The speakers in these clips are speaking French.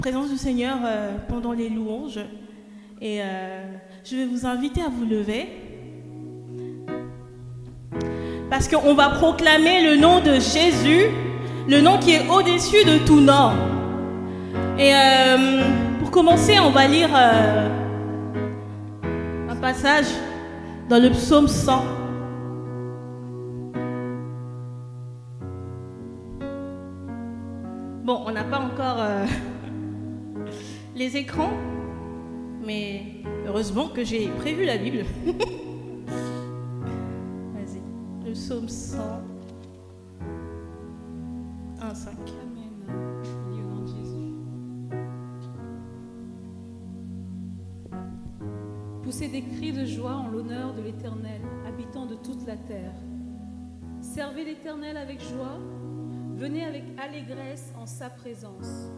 présence du Seigneur pendant les louanges. Et je vais vous inviter à vous lever. Parce qu'on va proclamer le nom de Jésus, le nom qui est au-dessus de tout nom. Et pour commencer, on va lire un passage dans le psaume 100. Bon, on n'a pas encore les écrans, mais heureusement que j'ai prévu la Bible. Vas-y, le psaume 100, 1, 5. Amen. Au nom de Jésus. Poussez des cris de joie en l'honneur de l'Éternel, habitant de toute la terre. Servez l'Éternel avec joie. Venez avec allégresse en sa présence.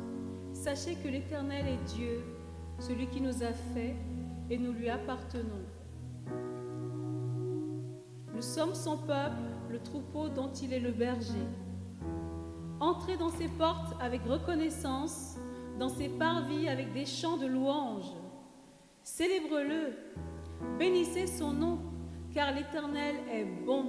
Sachez que l'Éternel est Dieu, celui qui nous a fait, et nous lui appartenons. Nous sommes son peuple, le troupeau dont il est le berger. Entrez dans ses portes avec reconnaissance, dans ses parvis avec des chants de louange. Célèbre-le, bénissez son nom, car l'Éternel est bon.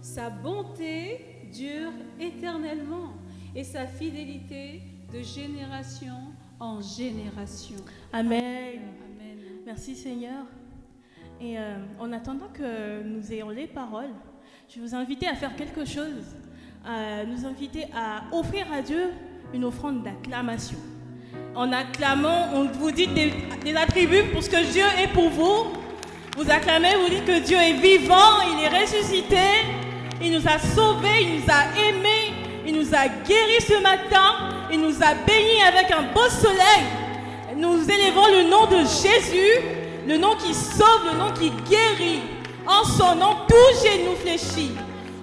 Sa bonté dure éternellement et sa fidélité de génération en génération. Amen. Amen. Merci Seigneur. Et en attendant que nous ayons les paroles, je vais vous inviter à faire quelque chose, à nous inviter à offrir à Dieu une offrande d'acclamation. En acclamant, on vous dit des attributs pour ce que Dieu est pour vous. Vous acclamez, vous dites que Dieu est vivant, il est ressuscité, il nous a sauvés, il nous a aimés, il nous a guéris ce matin, il nous a bénis avec un beau soleil. Nous élevons le nom de Jésus, le nom qui sauve, le nom qui guérit. En son nom, tout genou fléchit.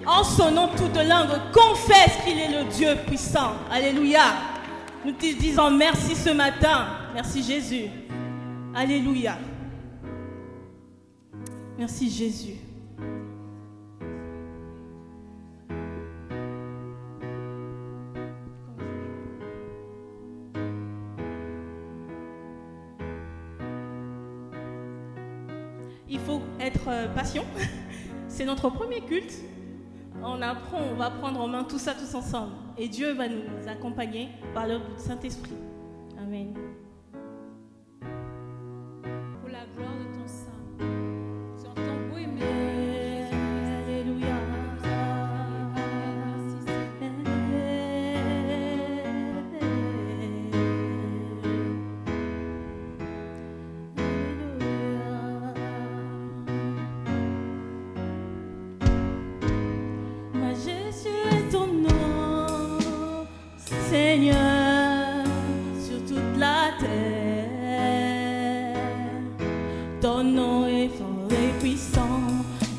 En son nom, toute langue confesse qu'il est le Dieu puissant. Alléluia. Nous te disons merci ce matin. Merci Jésus. Alléluia. Merci Jésus. Il faut être patient. C'est notre premier culte. On apprend, on va prendre en main tout ça tous ensemble. Et Dieu va nous accompagner par l'œuvre du Saint-Esprit. Amen. Pour la gloire de ton sein, sur ton beau et Alléluia. Seigneur, sur toute la terre, ton nom est fort et puissant,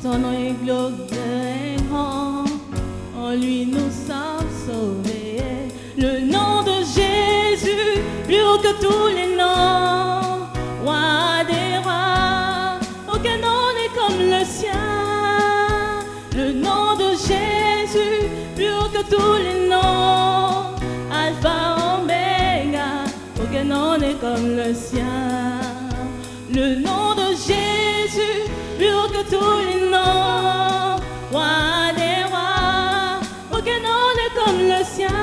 ton nom est glorieux et grand, en lui nous sommes sauvés. Le nom de Jésus, plus haut que tous les noms, roi des rois, aucun nom n'est comme le sien. Le nom de Jésus, plus haut que tous les noms, Alpha, Oméga, aucun nom n'est comme le sien. Le nom de Jésus, plus haut que tous les noms, roi des rois, aucun nom n'est comme le sien.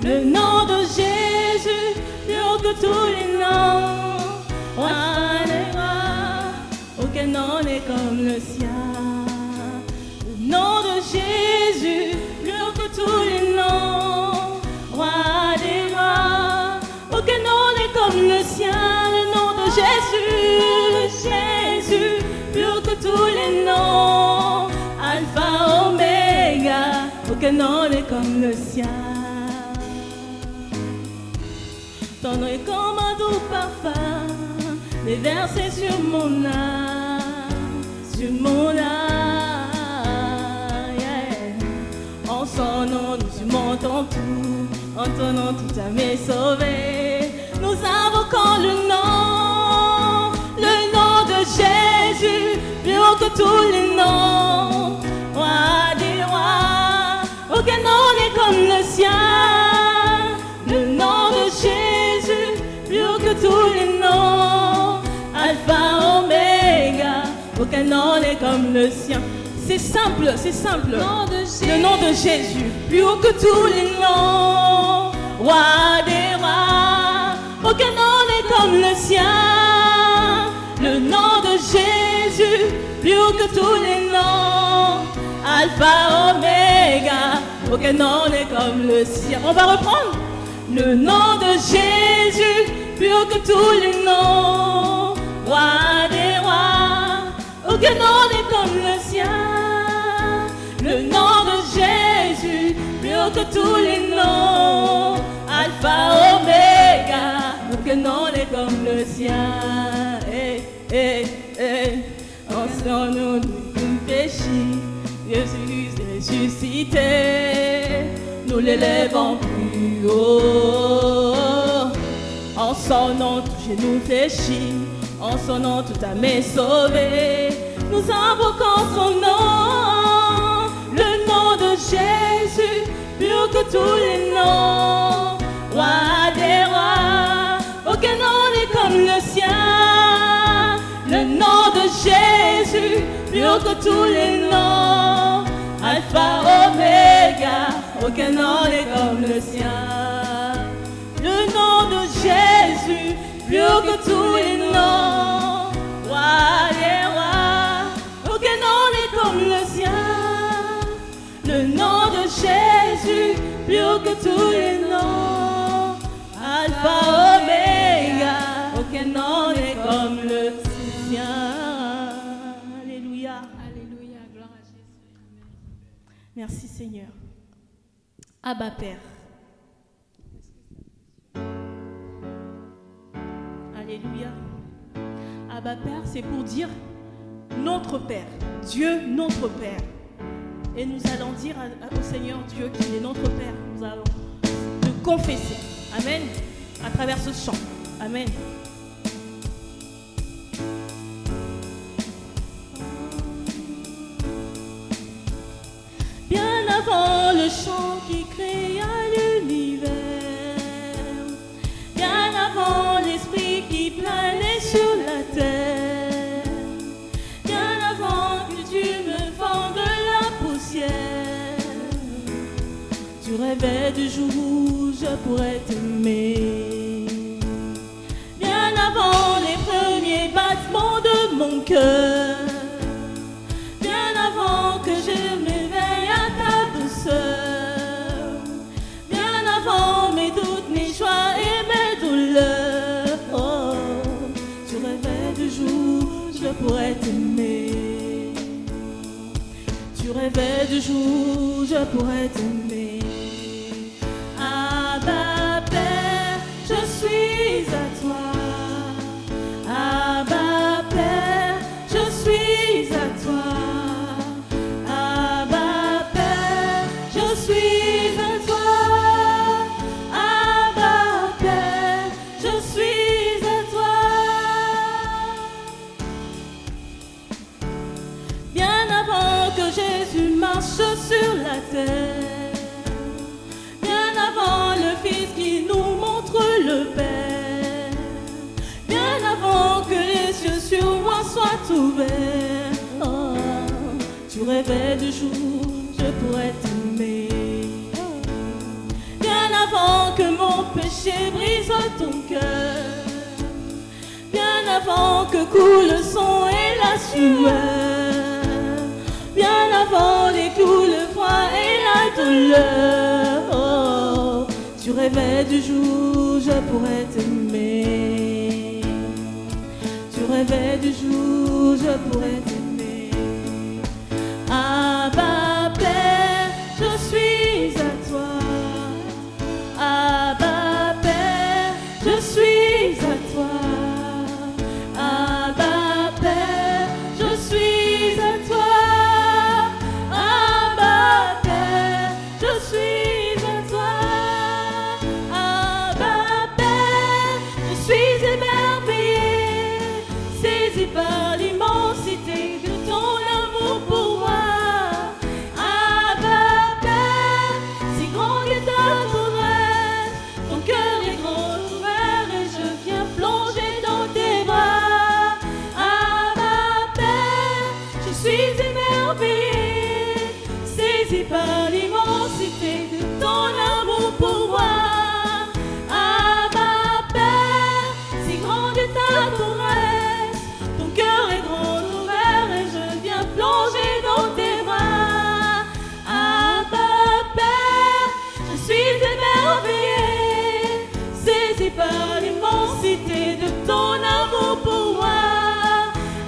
Le nom de Jésus, plus haut que tous les noms, roi des rois, aucun nom n'est comme le sien. Le nom de Jésus, plus haut que tous les noms, roi des rois, aucun nom n'est comme le sien. Le nom de Jésus, Jésus, plus haut que tous les noms, Alpha, Oméga, aucun nom n'est comme le sien. Ton nom est comme un doux parfum, déversé sur mon âme, sur mon âme, yeah. En son nom, nous surmontons tout, en ton nom, tout âme est sauvée. Nous invoquons le nom de Jésus, plus haut que tous les noms, roi des rois, aucun nom n'est comme le sien. Le nom de Jésus, aucun nom n'est comme le sien. C'est simple, c'est simple. Le nom de Jésus. Le nom de Jésus, plus haut que tous les noms. Roi des rois, aucun nom n'est comme le sien. Le nom de Jésus, plus haut que tous les noms. Alpha, Oméga, aucun nom n'est comme le sien. On va reprendre. Le nom de Jésus, plus haut que tous les noms. Roi des rois, aucun nom n'est comme le sien. Le nom de Jésus, plus haut que tous les noms. Alpha, Oméga, aucun nom n'est comme le sien. En son nom nous péchis, Jésus ressuscité, nous l'élèvons plus haut. En son nom tout genou fléchit, en son nom tout âme est sauvée. Nous invoquons son nom, le nom de Jésus, plus haut que tous les noms. Roi des rois, aucun nom n'est comme le sien. Le nom de Jésus, plus haut que tous les noms. Alpha, Oméga, aucun nom n'est comme le sien. Le nom de Jésus, plus haut que tous les noms. Roi des rois, aucun nom n'est comme le sien. Le nom de Jésus, plus haut que tous les noms. Alpha, Oméga, aucun nom n'est comme le sien. Alléluia. Alléluia, gloire à Jésus. Amen. Merci Seigneur. Abba Père. Alléluia. Abba Père, c'est pour dire notre Père, Dieu notre Père. Et nous allons dire au Seigneur Dieu qui est notre Père. Nous allons le confesser. Amen. À travers ce chant. Amen. Bien avant le chant qui créa l'univers, bien avant l'esprit qui planait sur la terre, bien avant que tu me fendes la poussière, tu rêvais du jour où je pourrais t'aimer. Bien avant les premiers battements de mon cœur, bien avant que je m'éveille à ta douceur, bien avant mes doutes, mes joies et mes douleurs, oh, tu rêvais du jour où je pourrais t'aimer. Tu rêvais du jour où je pourrais t'aimer. Abba Père, je suis à toi. Abba Père, je suis à toi. Abba Père, je suis à toi. Abba Père, je suis à toi. Bien avant que Jésus marche sur la terre, bien avant le Fils qui nous montre le Père, bien avant que les cieux sur moi soient ouverts, oh, tu rêvais du jour où je pourrais t'aimer. Bien avant que mon péché brise ton cœur, bien avant que coule le sang et la sueur, bien avant les coups, le froid et la douleur, oh, tu rêvais du jour où je pourrais t'aimer. Tu rêvais du jour où je pourrais t'aimer. Abba Père, je suis à toi. Abba Père, je suis à toi. Abba Père, je suis à toi. Abba Père, je suis à toi. Abba Père, je suis émerveillé, saisi par l'immensité de ton amour pour moi. Abba Père, si grand est ta tendresse, ton cœur est grand ouvert et saisi par l'immensité de ton amour pour moi.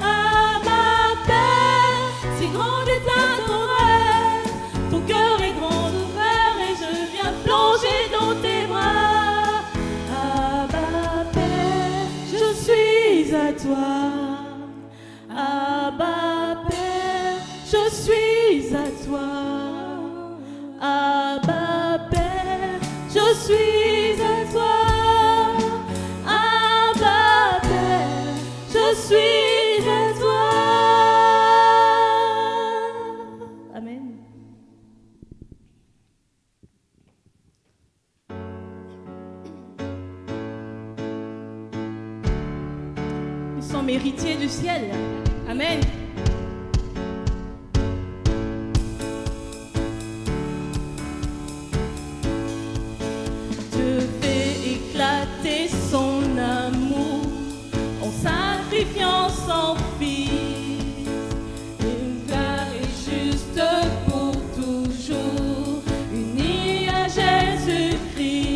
Ah, ma Père, si grande est ta tendresse, ton cœur est grand ouvert et je viens plonger dans tes bras. Ah, ma Père, je suis à toi. Ah, ma Père, je suis à toi. Ah, ma Père, je suis à toi. Ah, ma Père, je suis à toi. Amen. Nous sommes héritiers du ciel. Amen. Dieu fait éclater son amour en sacrifiant son fils. Une gloire est juste pour toujours, unis à Jésus-Christ.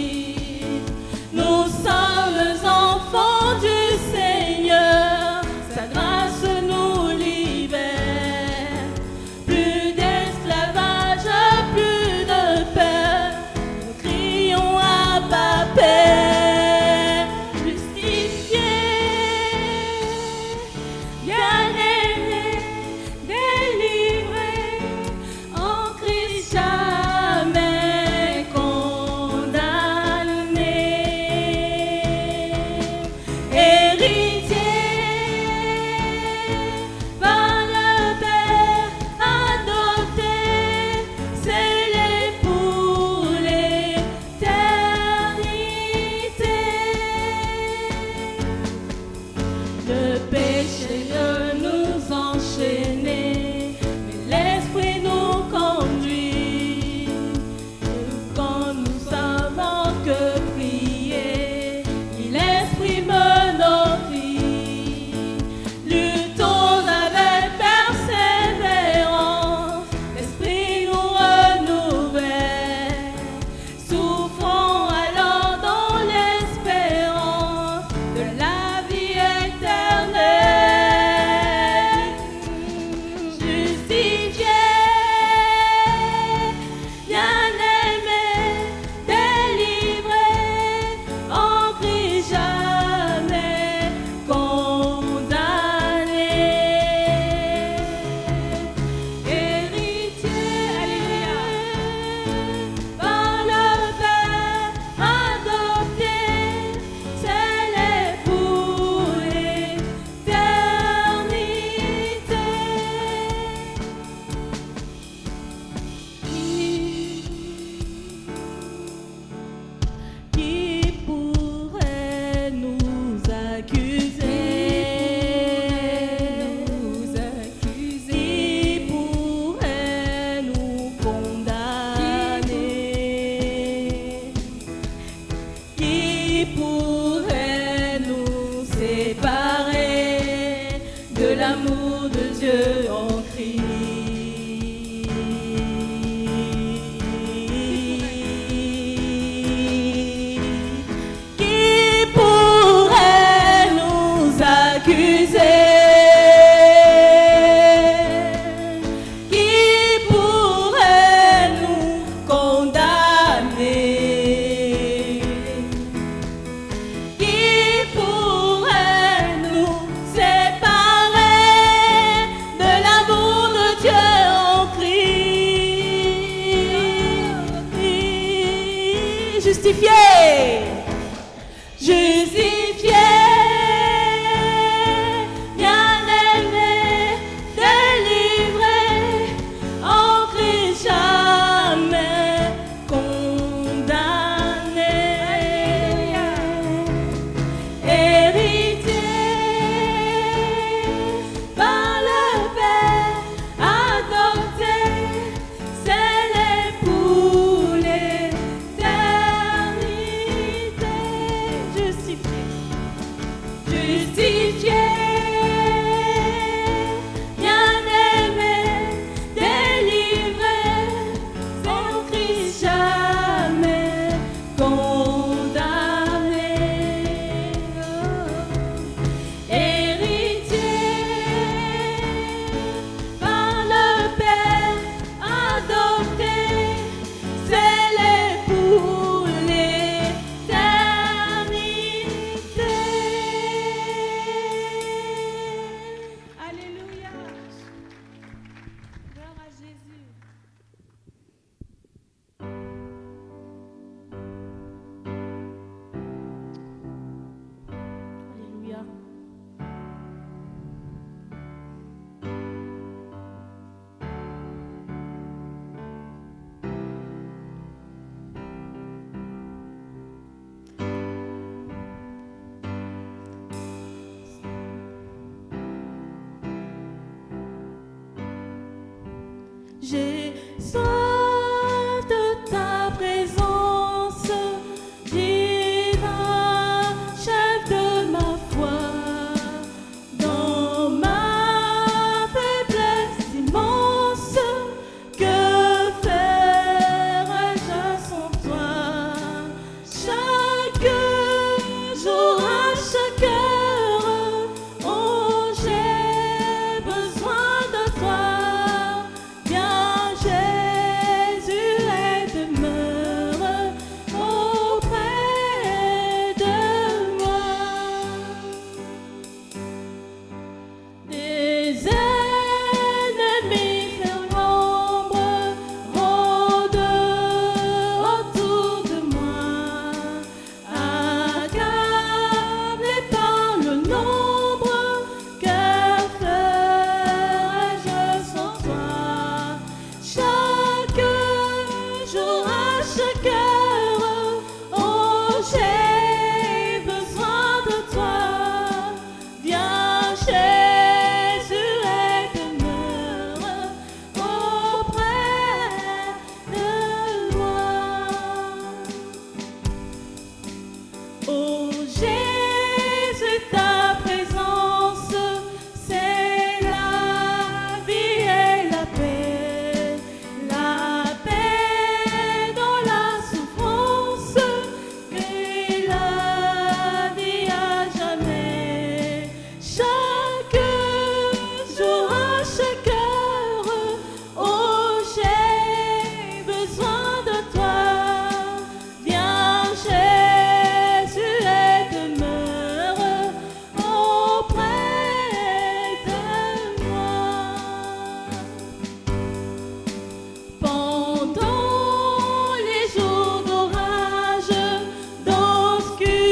Nous sommes enfants du Seigneur, sa grâce nous libère. Plus d'esclavage, plus de peur, nous crions Abba Père. Justifié, bien aimé, délivré, en Christ jamais condamné. Héritier par le Père adopté, scellé pour l'éternité. Le péché veut nous enchaîner, mais l'Esprit nous conduit. Et quand nous savons que prier, l'Esprit me nourrit. Luttons avec persévérance, l'Esprit nous renouvelle. Souffrons alors dans l'espérance de la vie éternelle. Justifié, bien-aimé, délivré, en Christ jamais condamné. Héritier, alléluia, par le Père adopté, scellé pour l'éternité. Qui pourrait nous accuser? Qui pourrait nous condamner? Qui pourrait nous séparer de l'amour de Dieu en Christ? Qui pourrait nous accuser? Qui pourrait nous condamner? Qui pourrait nous séparer de l'amour de Dieu en Christ? Justifié, justifié, bien-aimé, délivré, en Christ jamais condamné. Héritier par le Père adopté, scellé pour l'éternité. Justifié, justifié, bien-aimé, délivré, en Christ jamais condamné. J'ai soif de ta présence, divin chef de ma foi. Dans ma faiblesse immense, que ferais-je sans toi? Chaque jour, à chaque heure, oh, j'ai besoin de toi. Viens, Jésus, et demeure auprès de moi. Des ennemis font l'ombre, rôdent autour de moi, accablé par le nombre. Que ferais-je sans toi? Chaque jour, à chaque heure, oh, j'ai besoin de toi. Viens, Jésus, et demeure auprès de moi. Oh Jésus, ta présence, c'est la vie et la paix dans la souffrance et la vie à jamais. Chaque jour, à chaque heure, oh, j'ai besoin de toi. Viens, Jésus, et demeure auprès de moi. Pendant les jours d'orage, d'obscurité,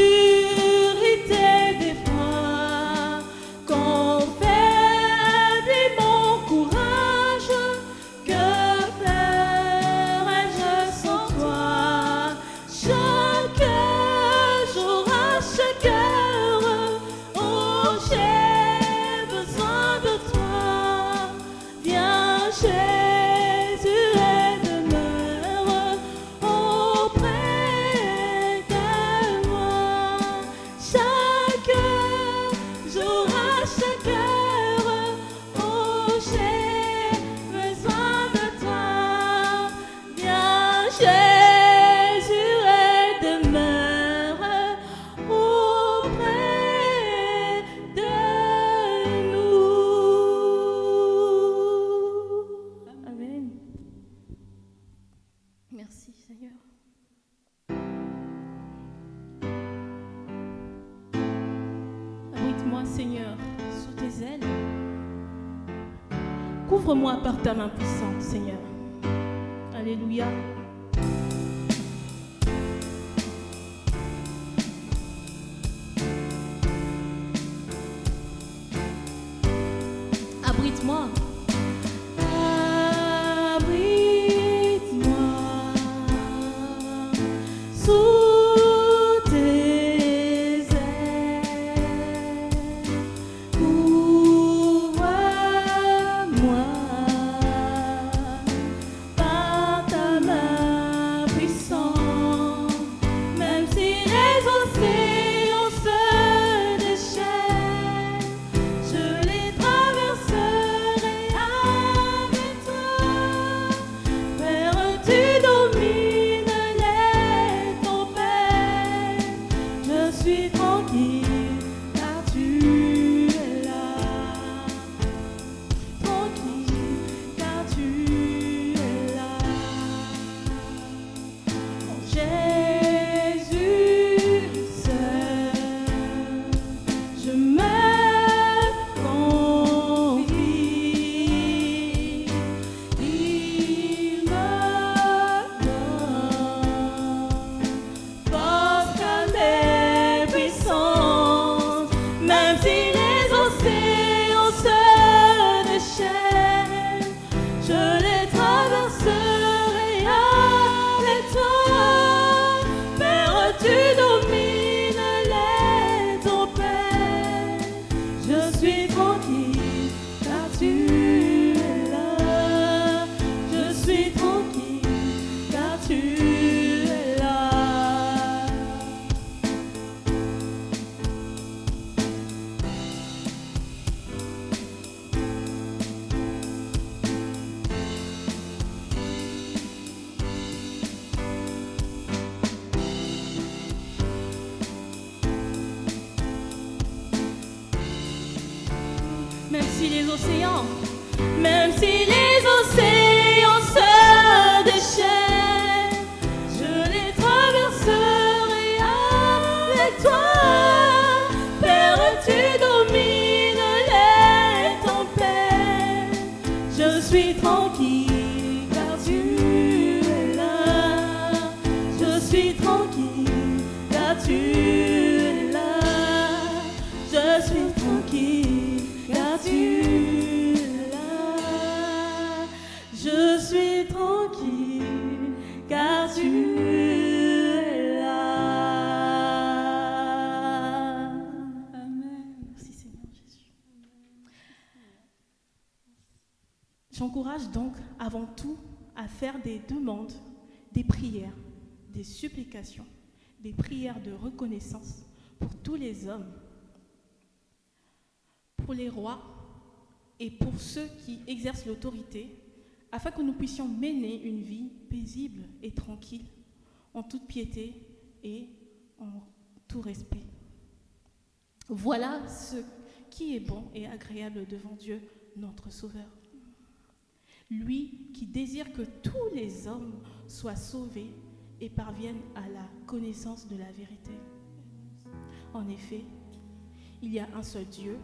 d'effroi, quand faiblit mon courage, que ferais-je sans toi? Chaque jour, à chaque heure, oh, j'ai besoin de toi. Viens, Jésus, et demeure auprès de moi. Chaque jour, à chaque heure, oh, j'ai besoin de toi. Viens, Jésus, et demeure auprès de nous. Amen. Merci, Seigneur. Abrite-moi, Seigneur, sous tes ailes. Couvre-moi par ta main puissante, Seigneur. Alléluia. Abrite-moi. Abrite-moi sous tes ailes. Couvre-moi par ta main puissante. Même si les océans se déchaînent, je les traverserai avec toi. Père, tu domines les tempêtes. Je suis tranquille car tu es là. Tranquille car tu es là. En Jésus seul, je me confie. Il me donne force, calme et puissance. Même si les océans se déchaînent, je les traverserai avec toi. Père, tu domines les tempêtes. Je suis tranquille car tu es là. Je suis tranquille car tu es là. Je suis tranquille car tu es là. Je suis tranquille car tu es là. Amen. Merci Seigneur Jésus. J'encourage donc avant tout à faire des demandes, des prières, des supplications, des prières de reconnaissance pour tous les hommes, pour les rois et pour ceux qui exercent l'autorité, afin que nous puissions mener une vie paisible et tranquille, en toute piété et en tout respect. Voilà ce qui est bon et agréable devant Dieu, notre Sauveur. Lui qui désire que tous les hommes soient sauvés et parviennent à la connaissance de la vérité. En effet, il y a un seul Dieu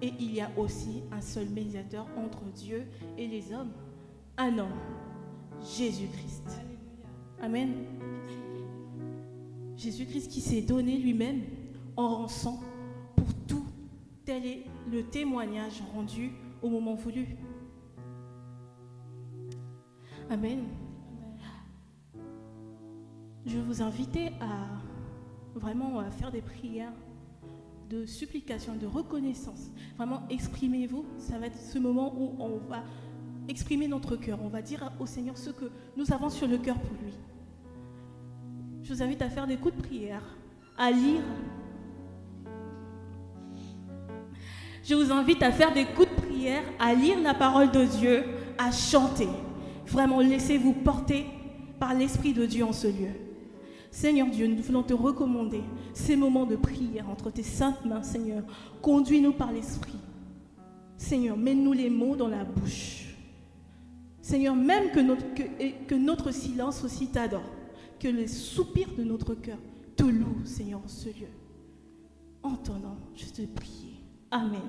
et il y a aussi un seul médiateur entre Dieu et les hommes, un homme, Jésus-Christ. Amen. Jésus-Christ qui s'est donné lui-même en rançon pour tout. Tel est le témoignage rendu au moment voulu. Amen. Je vais vous inviter à vraiment faire des prières de supplication, de reconnaissance. Vraiment, exprimez-vous. Ça va être ce moment où on va exprimer notre cœur. On va dire au Seigneur ce que nous avons sur le cœur pour lui. Je vous invite à faire des coups de prière, à lire. Je vous invite à faire des coups de prière, à lire la parole de Dieu, à chanter. Vraiment, laissez-vous porter par l'Esprit de Dieu en ce lieu. Seigneur Dieu, nous voulons te recommander ces moments de prière entre tes saintes mains, Seigneur. Conduis-nous par l'Esprit. Seigneur, mets-nous les mots dans la bouche. Seigneur, même que notre silence aussi t'adore, que les soupirs de notre cœur te louent, Seigneur, en ce lieu. Entendons, je te prie. Amen.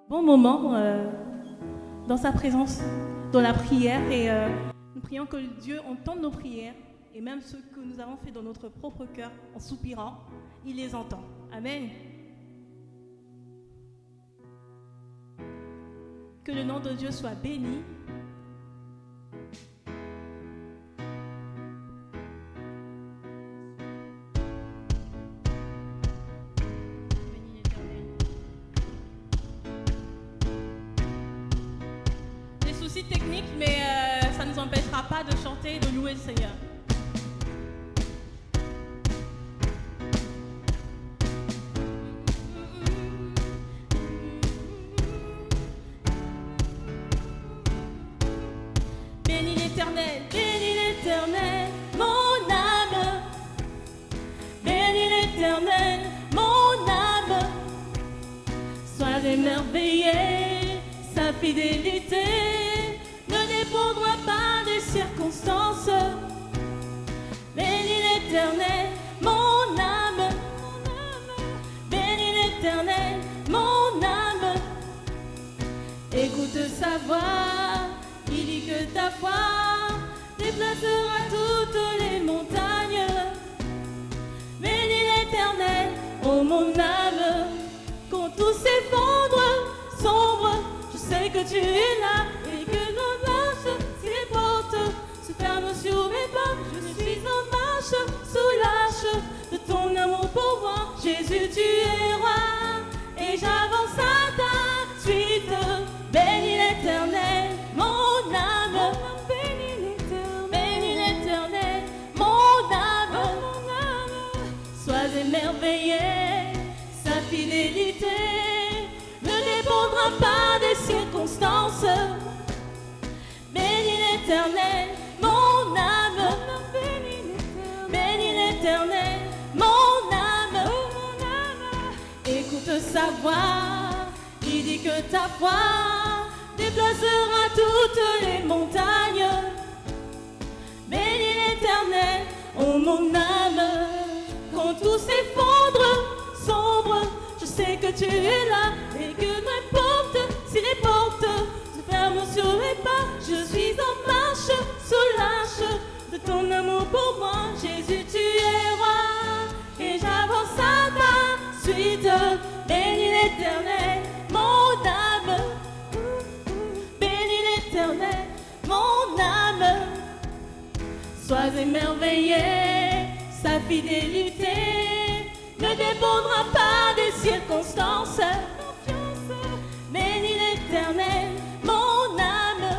bon moment dans sa présence, dans la prière. Et nous prions que Dieu entende nos prières. Et même ce que nous avons fait dans notre propre cœur, en soupirant, il les entend. Amen. Que le nom de Dieu soit béni. Des soucis techniques, mais ça ne nous empêchera pas de chanter et de louer le Seigneur. Bénis l'Éternel, mon âme. Bénis l'Éternel, mon âme. Sois émerveillé, sa fidélité ne dépendra pas des circonstances. Bénis l'Éternel, mon âme. Bénis l'Éternel, mon âme. Écoute sa voix. Il dit que ta foi déplacera toutes les montagnes. Bénis l'Éternel, ô mon âme. Quand tout s'effondre, sombre, je sais que tu es là et que nos marches, si les portes se ferment sur mes pas, je suis en marche sous l'arche de ton amour pour moi. Jésus, tu es roi et j'avance à ta suite. Bénis l'Éternel, mon âme. Bénis l'Éternel, mon âme. Sois émerveillé, sa fidélité ne dépendra pas des circonstances. Bénis l'Éternel, mon âme. Bénis l'Éternel, mon âme. Écoute sa voix, il dit que ta foi déplacera toutes les montagnes. Bénis l'Éternel, ô mon âme. Quand tout s'effondre, sombre, je sais que tu es là et que n'importe si les portes se ferment sur mes pas, je suis en marche sous l'arche de ton amour pour moi. Jésus, tu es roi et j'avance à ta suite. Bénis l'Éternel, mon âme. Bénis l'Éternel, mon âme. Sois émerveillé, sa fidélité ne dépendra pas des circonstances. Bénis l'Éternel, mon âme.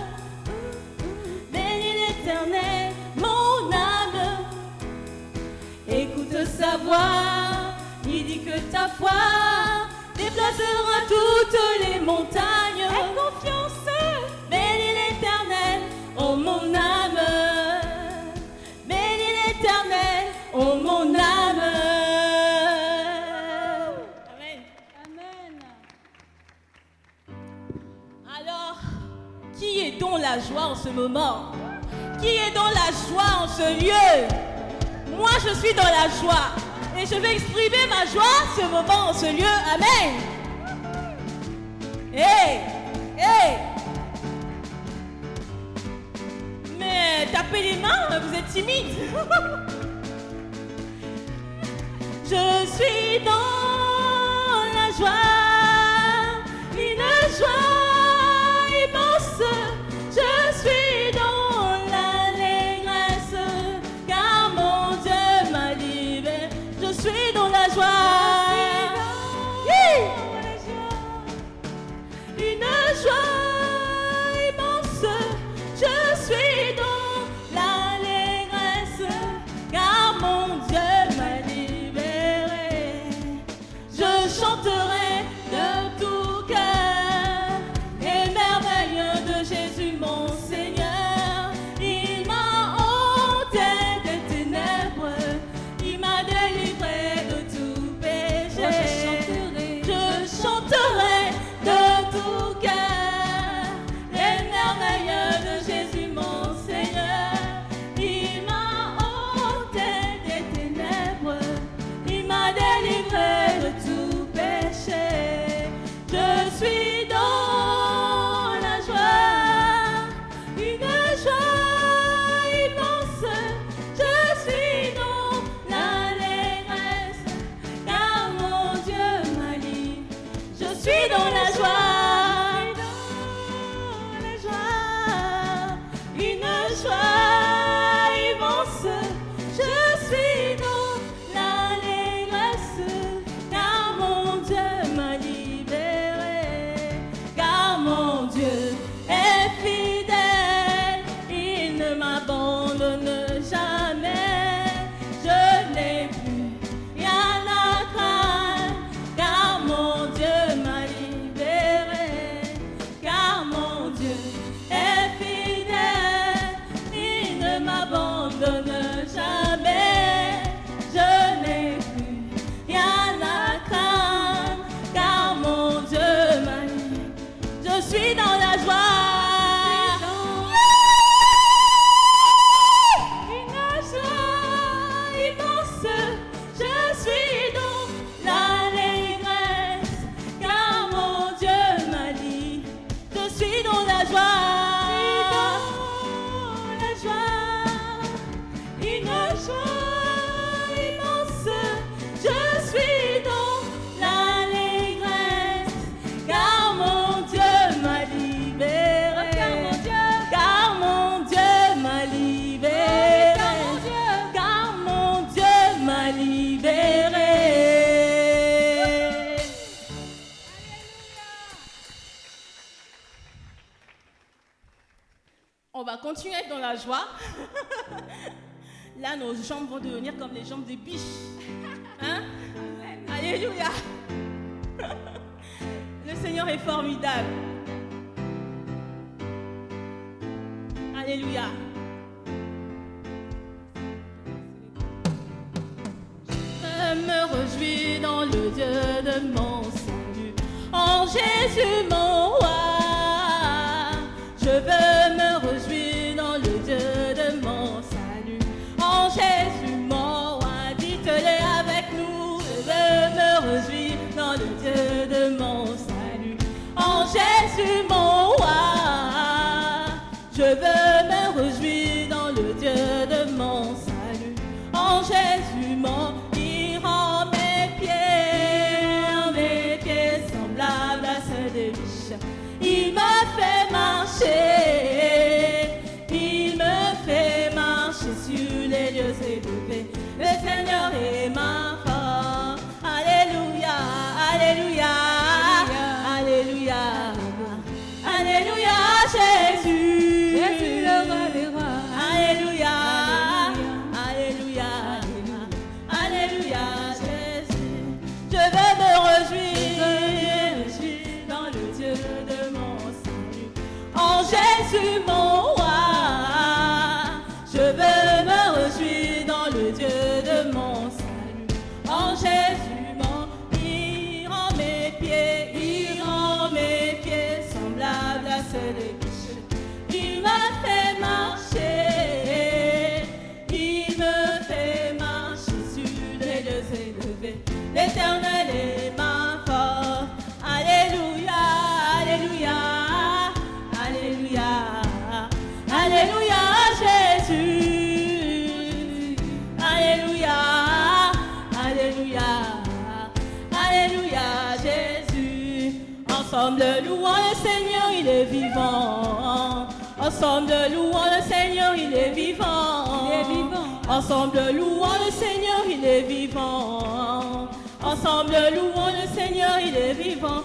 Bénis l'Éternel, mon âme. Écoute sa voix, il dit que ta foi déplacera toutes les montagnes. Aie confiance. Bénis l'Éternel, ô mon âme. Bénis l'Éternel, ô mon âme. Amen. Amen. Alors, qui est dans la joie en ce moment? Qui est dans la joie en ce lieu? Moi, je suis dans la joie. Et je vais exprimer ma joie ce moment en ce lieu. Amen. Hey, hey. Mais tapez les mains, vous êtes timide. Je suis dans la joie, une joie immense. Je suis dans l'allégresse, car mon Dieu m'a libéré. Je suis dans la joie. Une joie immense. Je suis dans l'allégresse, car mon Dieu m'a libéré. Je chanterai suis dans la joie, une joie immense. Je suis dans l'allégresse, car mon Dieu m'a libéré, car mon Dieu est fidèle, il ne m'abandonne jamais. Je n'ai plus rien à craindre, car mon Dieu m'a libéré, car mon Dieu est fidèle, il ne m'abandonne jamais. Je n'ai plus rien à craindre, car mon Dieu m'a libéré. Je suis dans la joie. Une joie immense. Je suis dans l'allégresse, car mon Dieu m'a dit. Je suis dans la joie. Une joie immense. Je suis dans l'allégresse, car mon Dieu m'a libéré, car mon Dieu m'a libéré, car mon Dieu m'a libéré. On va continuer dans la joie. Là, nos jambes vont devenir comme les jambes des biches. Hein? Alléluia. Le Seigneur est formidable. Alléluia. Je me réjouis dans le Dieu de mon salut, en Jésus mon roi. Je veux me réjouir dans le Dieu de mon salut, en Jésus mon roi. Dites-le avec nous. Je veux me réjouir dans le Dieu de mon salut, en Jésus mon roi. Je veux me réjouir dans le Dieu de mon salut, en Jésus mon. Il rend mes pieds semblables à ceux des biches. Il me fait marcher, il me fait marcher sur les lieux élevés. Le Seigneur est ma force. Alléluia, alléluia, alléluia, alléluia, Jésus. Jésus le roi des rois. Alléluia, alléluia, alléluia, Jésus. Je veux me réjouir dans le Dieu de mon salut, en Jésus mon roi. Je veux me réjouir dans le Dieu de mon salut, en Jésus mon. Il rend mes pieds semblables à ceux des biches. Il me fait marcher, il me fait marcher sur les lieux élevés. L'Éternel est ma force. Alléluia, alléluia, alléluia, alléluia, Jésus. Alléluia, alléluia, alléluia, Jésus. Ensemble louons le Seigneur, il est vivant. Ensemble louons le Seigneur, il est vivant. Il est vivant. Ensemble louons le Seigneur, il est vivant. Ensemble louons le Seigneur, il est vivant.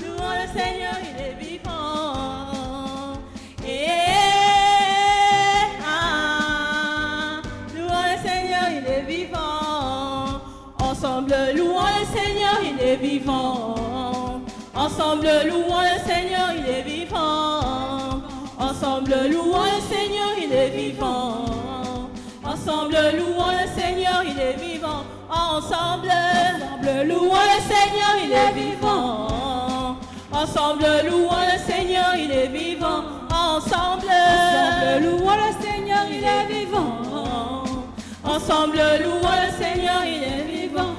Louons le Seigneur, il est vivant. Louons le Seigneur, il est vivant. Ensemble louons le Seigneur, il est vivant. Ensemble louons le Seigneur, il est vivant. Ensemble louons le Seigneur, il est vivant. Ensemble louons le Seigneur, il est vivant. Ensemble louons le Seigneur, il est vivant. Ensemble louons le Seigneur, il est vivant. Ensemble louons le Seigneur, il est vivant. Ensemble louons le Seigneur, il est vivant.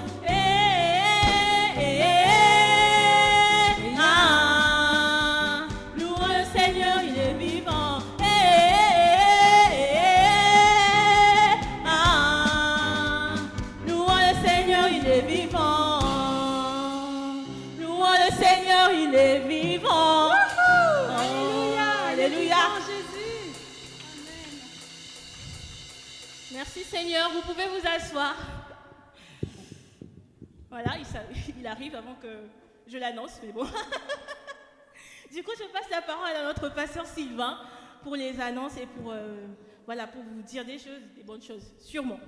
Louons le Seigneur, il est vivant. Merci Seigneur, vous pouvez vous asseoir. Voilà, il arrive avant que je l'annonce, mais bon. Du coup, je passe la parole à notre pasteur Sylvain pour les annonces et pour vous dire des bonnes choses, sûrement.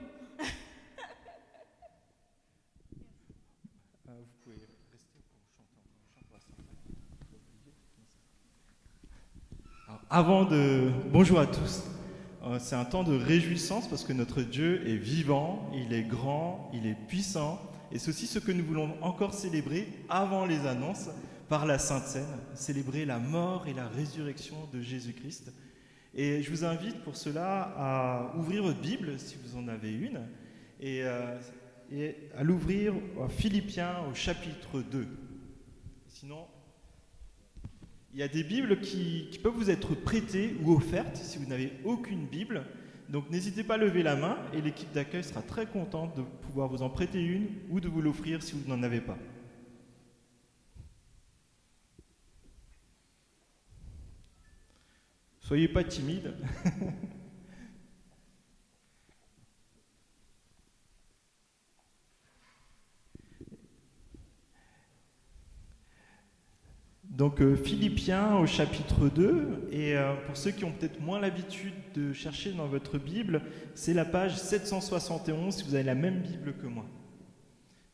Vous pouvez rester pour chanter. Bonjour à tous. C'est un temps de réjouissance parce que notre Dieu est vivant, il est grand, il est puissant. Et c'est aussi ce que nous voulons encore célébrer avant les annonces par la Sainte Seine, célébrer la mort et la résurrection de Jésus-Christ. Et je vous invite pour cela à ouvrir votre Bible, si vous en avez une, et à l'ouvrir à Philippiens au chapitre 2. Sinon, il y a des Bibles qui peuvent vous être prêtées ou offertes si vous n'avez aucune Bible. Donc n'hésitez pas à lever la main et l'équipe d'accueil sera très contente de pouvoir vous en prêter une ou de vous l'offrir si vous n'en avez pas. Soyez pas timide. Donc Philippiens au chapitre 2, et pour ceux qui ont peut-être moins l'habitude de chercher dans votre Bible, c'est la page 771 si vous avez la même Bible que moi.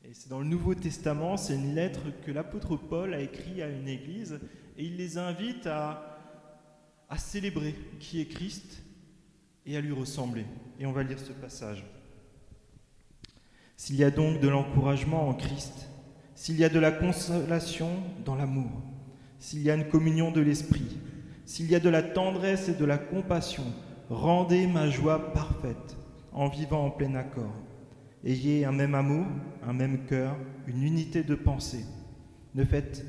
Et c'est dans le Nouveau Testament, c'est une lettre que l'apôtre Paul a écrite à une église, et il les invite à célébrer qui est Christ et à lui ressembler. Et on va lire ce passage. S'il y a donc de l'encouragement en Christ, s'il y a de la consolation dans l'amour, s'il y a une communion de l'esprit, s'il y a de la tendresse et de la compassion, rendez ma joie parfaite en vivant en plein accord. Ayez un même amour, un même cœur, une unité de pensée. Ne faites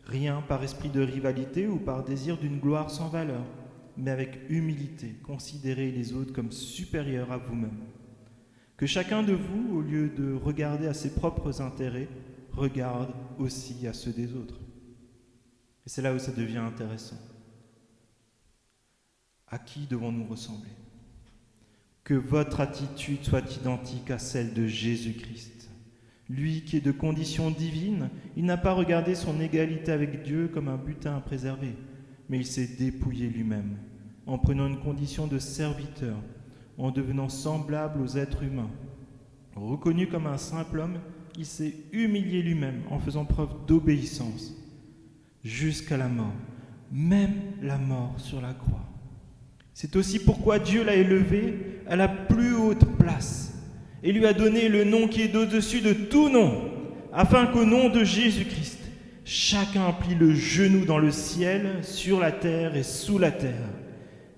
rien par esprit de rivalité ou par désir d'une gloire sans valeur, mais avec humilité, considérez les autres comme supérieurs à vous-même. Que chacun de vous, au lieu de regarder à ses propres intérêts, regarde aussi à ceux des autres. Et c'est là où ça devient intéressant. À qui devons-nous ressembler ? Que votre attitude soit identique à celle de Jésus-Christ. Lui qui est de condition divine, il n'a pas regardé son égalité avec Dieu comme un butin à préserver, mais il s'est dépouillé lui-même, en prenant une condition de serviteur, en devenant semblable aux êtres humains. Reconnu comme un simple homme, il s'est humilié lui-même en faisant preuve d'obéissance jusqu'à la mort, même la mort sur la croix. C'est aussi pourquoi Dieu l'a élevé à la plus haute place et lui a donné le nom qui est au-dessus de tout nom, afin qu'au nom de Jésus-Christ, chacun plie le genou dans le ciel, sur la terre et sous la terre,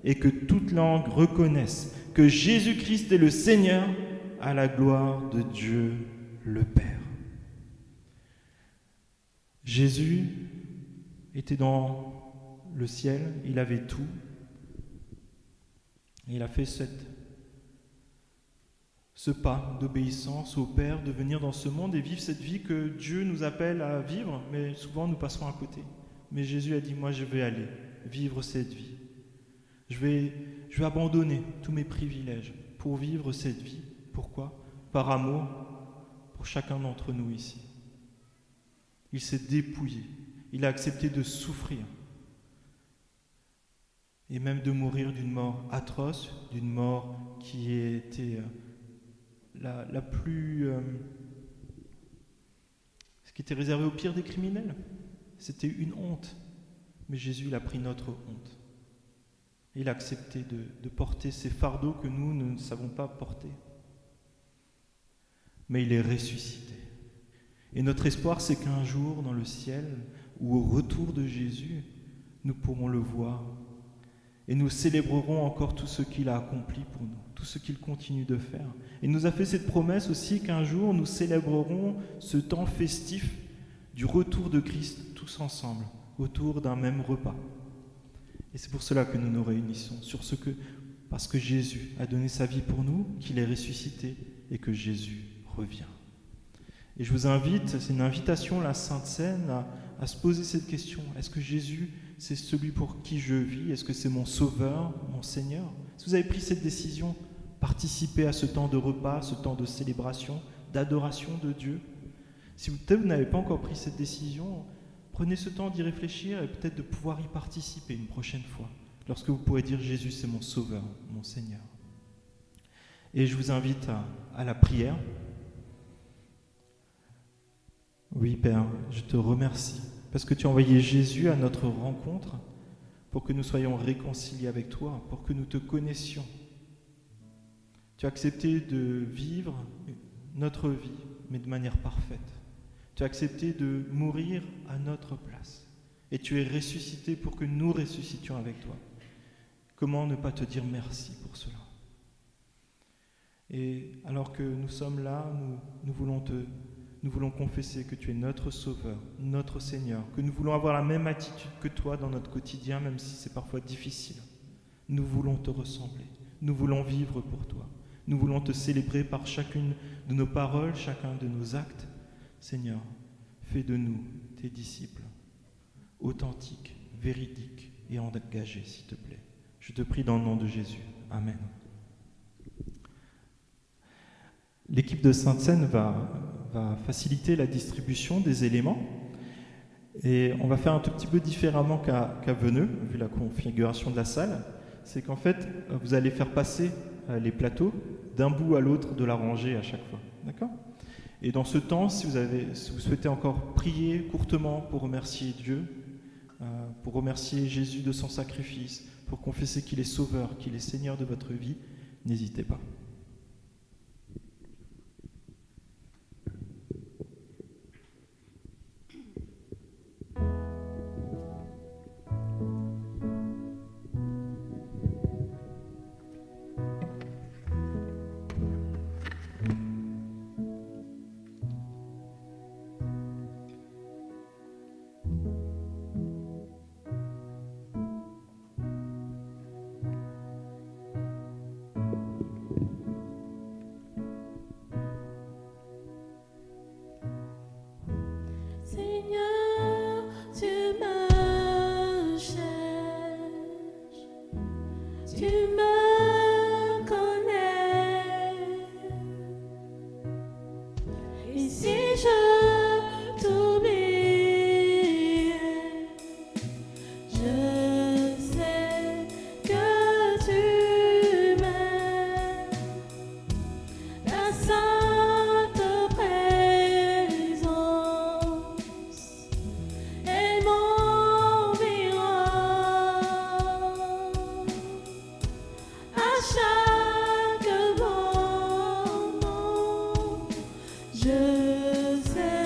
et que toute langue reconnaisse que Jésus-Christ est le Seigneur, à la gloire de Dieu le Père. Jésus était dans le ciel, il avait tout. Il a fait ce pas d'obéissance au Père, de venir dans ce monde et vivre cette vie que Dieu nous appelle à vivre, mais souvent nous passerons à côté. Mais Jésus a dit, moi je vais aller vivre cette vie. Je vais abandonner tous mes privilèges pour vivre cette vie. Pourquoi ? Par amour pour chacun d'entre nous ici. Il s'est dépouillé. Il a accepté de souffrir. Et même de mourir d'une mort atroce, d'une mort qui était la plus... ce qui était réservé au pire des criminels. C'était une honte. Mais Jésus, il a pris notre honte. Il a accepté de porter ces fardeaux que nous ne savons pas porter. Mais il est ressuscité. Et notre espoir, c'est qu'un jour, dans le ciel, ou au retour de Jésus, nous pourrons le voir. Et nous célébrerons encore tout ce qu'il a accompli pour nous, tout ce qu'il continue de faire. Et il nous a fait cette promesse aussi qu'un jour, nous célébrerons ce temps festif du retour de Christ tous ensemble, autour d'un même repas. Et c'est pour cela que nous nous réunissons, parce que Jésus a donné sa vie pour nous, qu'il est ressuscité et que Jésus revient. Et je vous invite, c'est une invitation, la Sainte Seine, à se poser cette question. Est-ce que Jésus, c'est celui pour qui je vis ? Est-ce que c'est mon Sauveur, mon Seigneur ? Si vous avez pris cette décision, participer à ce temps de repas, ce temps de célébration, d'adoration de Dieu. Si vous n'avez pas encore pris cette décision, prenez ce temps d'y réfléchir et peut-être de pouvoir y participer une prochaine fois, lorsque vous pourrez dire « Jésus, c'est mon Sauveur, mon Seigneur ». Et je vous invite à la prière. Oui, Père, je te remercie parce que tu as envoyé Jésus à notre rencontre pour que nous soyons réconciliés avec toi, pour que nous te connaissions. Tu as accepté de vivre notre vie, mais de manière parfaite. Tu as accepté de mourir à notre place. Et tu es ressuscité pour que nous ressuscitions avec toi. Comment ne pas te dire merci pour cela? Et alors que nous sommes là, nous voulons confesser que tu es notre Sauveur, notre Seigneur, que nous voulons avoir la même attitude que toi dans notre quotidien, même si c'est parfois difficile. Nous voulons te ressembler, nous voulons vivre pour toi, nous voulons te célébrer par chacune de nos paroles, chacun de nos actes. Seigneur, fais de nous tes disciples, authentiques, véridiques et engagés, s'il te plaît. Je te prie dans le nom de Jésus. Amen. L'équipe de Sainte-Seine va faciliter la distribution des éléments et on va faire un tout petit peu différemment qu'à Veneux, vu la configuration de la salle. C'est qu'en fait, vous allez faire passer les plateaux d'un bout à l'autre de la rangée à chaque fois. D'accord ? Et dans ce temps, si vous souhaitez encore prier courtement pour remercier Dieu, pour remercier Jésus de son sacrifice, pour confesser qu'il est Sauveur, qu'il est Seigneur de votre vie, n'hésitez pas. Seigneur, tu me cherches, tu me connais. Et si je t'oubliais, je sais que tu m'aimes. La sainte présence, elle m'environne. À chaque moment, je sais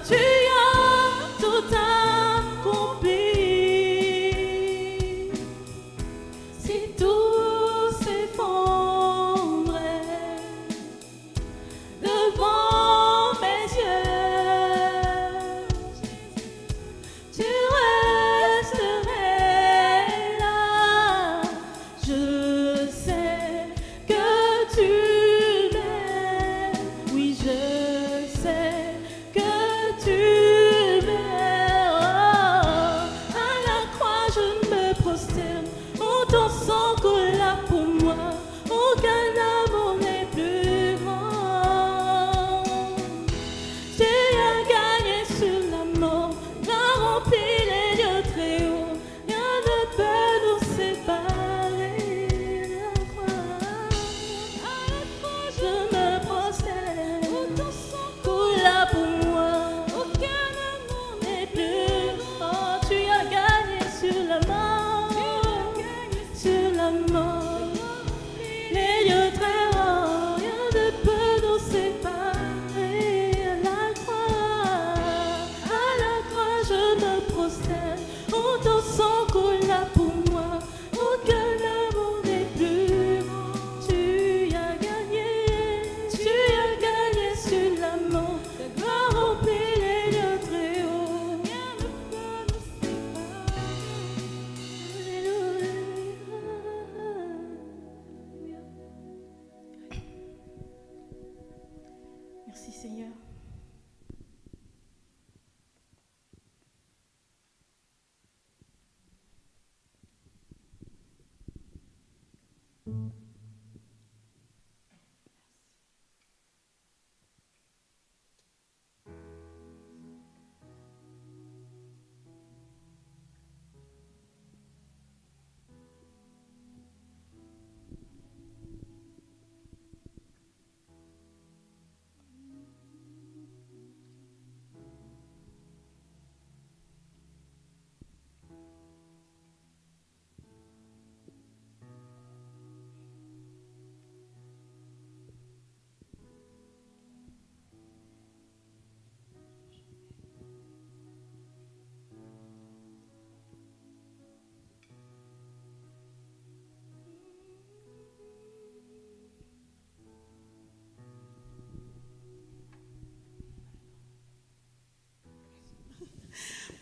tu as tout accompli. Si tout s'effondrait devant mes yeux, tu resterais là. Je sais que tu m'aimes. Oui, je sais que tu m'aimes. Oh, à la croix, je me prosterne. Oh, ton sang coula pour moi. Aucun amour n'est plus grand. Tu as gagné sur la mort, t'as rempli les lieux très hauts. Rien ne peut nous séparer de la croix. À la croix, je me prosterne. Oh, ton sang coula pour moi. Aucun amour n'est plus grand. Tu as gagné sur la mort, sur la mort. Les lieux très hauts, rien ne peut nous séparer. À la croix, je me prosterne. Oh, ton sang coula pour moi. Aucun amour n'est plus grand. Tu as gagné sur la mort. T'as rempli les lieux très hauts. Rien ne peut nous séparer. Alléluia. Merci Seigneur.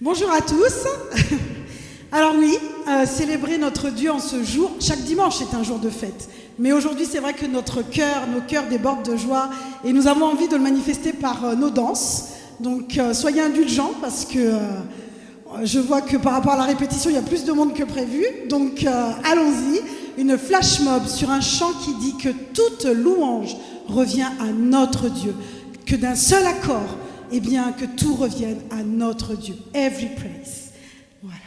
Bonjour à tous. Alors oui, célébrer notre Dieu en ce jour, chaque dimanche est un jour de fête. Mais aujourd'hui, c'est vrai que nos cœurs débordent de joie et nous avons envie de le manifester par nos danses. Donc soyez indulgents parce que je vois que par rapport à la répétition, il y a plus de monde que prévu. Donc allons-y, une flash mob sur un chant qui dit que toute louange revient à notre Dieu, que d'un seul accord, eh bien, que tout revienne à notre Dieu. Every praise. Voilà.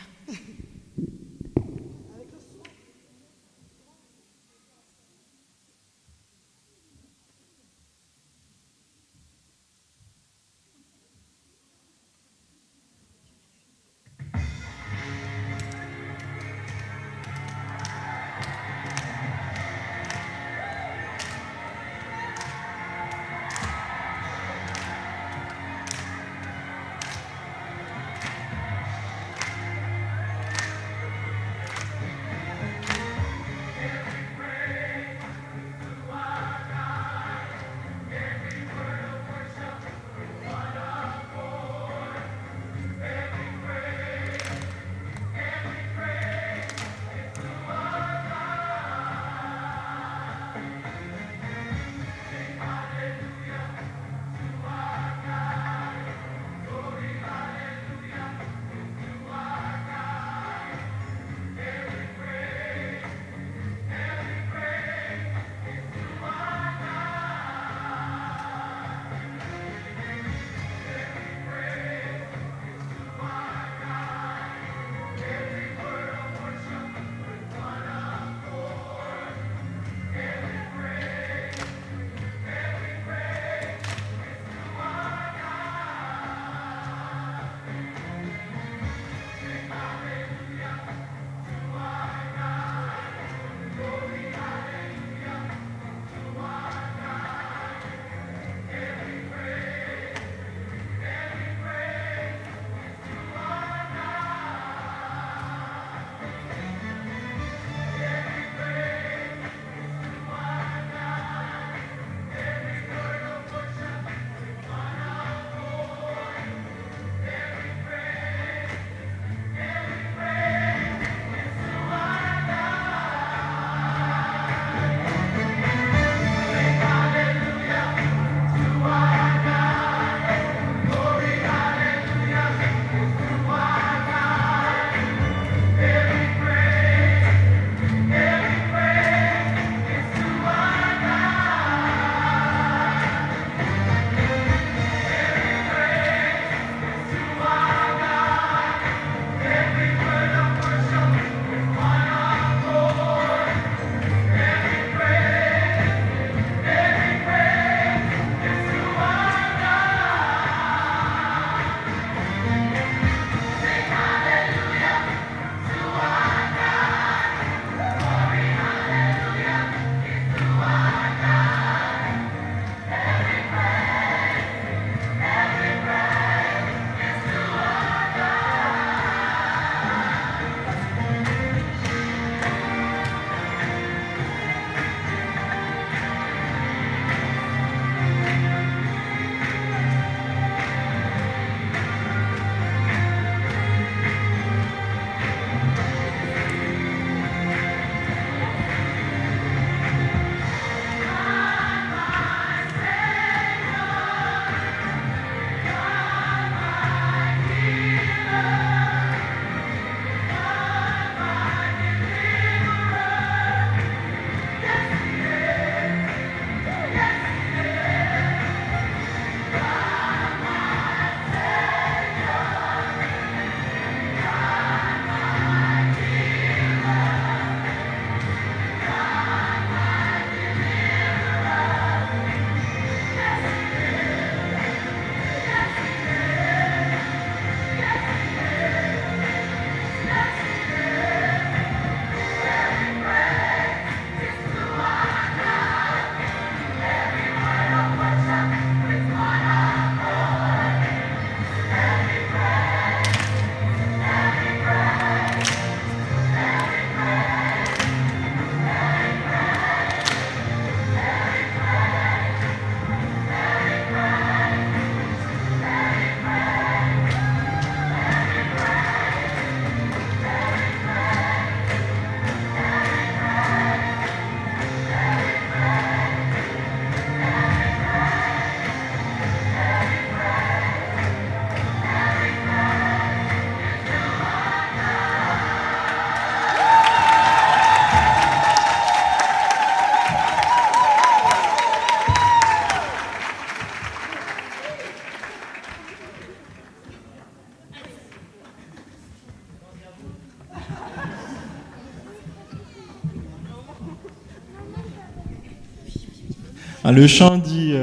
Le chant dit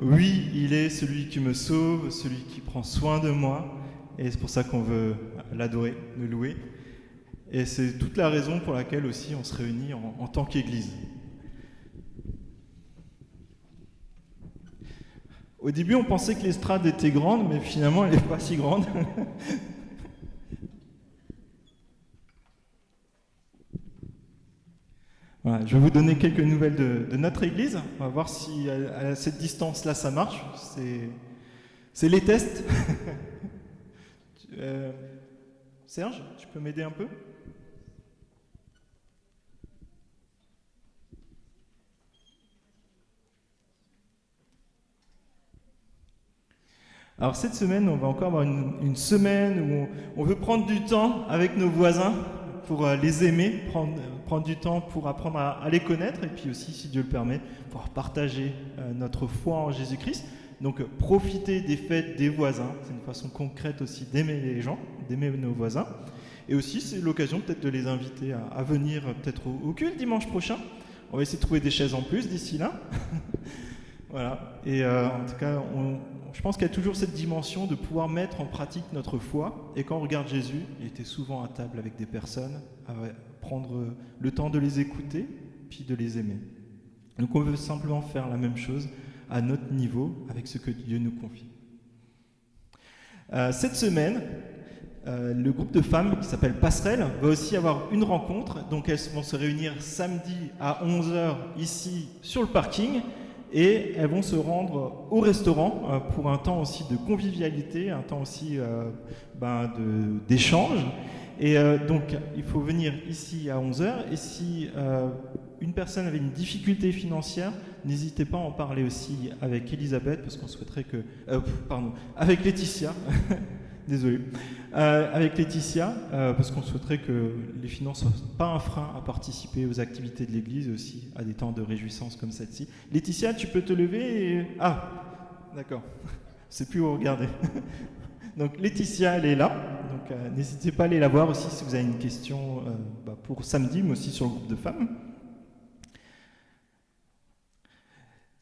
oui, il est celui qui me sauve, celui qui prend soin de moi. Et c'est pour ça qu'on veut l'adorer, le louer. Et c'est toute la raison pour laquelle aussi on se réunit en tant qu'Église. Au début, on pensait que l'estrade était grande, mais finalement, elle n'est pas si grande. Voilà, je vais vous donner quelques nouvelles de notre Église. On va voir si à cette distance-là, ça marche. C'est les tests. Serge, tu peux m'aider un peu ? Alors cette semaine, on va encore avoir une semaine où on veut prendre du temps avec nos voisins pour les aimer, prendre du temps pour apprendre à les connaître et puis aussi, si Dieu le permet, pouvoir partager notre foi en Jésus-Christ. Donc profiter des fêtes des voisins, c'est une façon concrète aussi d'aimer les gens, d'aimer nos voisins. Et aussi, c'est l'occasion peut-être de les inviter à venir peut-être au culte dimanche prochain. On va essayer de trouver des chaises en plus d'ici là. Voilà. Et en tout cas, je pense qu'il y a toujours cette dimension de pouvoir mettre en pratique notre foi. Et quand on regarde Jésus, il était souvent à table avec des personnes, à prendre le temps de les écouter, puis de les aimer. Donc on veut simplement faire la même chose à notre niveau, avec ce que Dieu nous confie. Cette semaine, le groupe de femmes qui s'appelle Passerelle va aussi avoir une rencontre. Donc elles vont se réunir samedi à 11h ici sur le parking. Et elles vont se rendre au restaurant pour un temps aussi de convivialité, un temps aussi d'échange. Et donc, il faut venir ici à 11h. Et si une personne avait une difficulté financière, n'hésitez pas à en parler aussi avec Elisabeth, parce qu'on souhaiterait que... avec Laetitia. Désolé. Avec Laetitia, parce qu'on souhaiterait que les finances ne soient pas un frein à participer aux activités de l'Église et aussi à des temps de réjouissance comme celle-ci. Laetitia, tu peux te lever et... Ah, d'accord. Je ne sais plus où regarder. Donc Laetitia, elle est là. Donc n'hésitez pas à aller la voir aussi si vous avez une question pour samedi, mais aussi sur le groupe de femmes.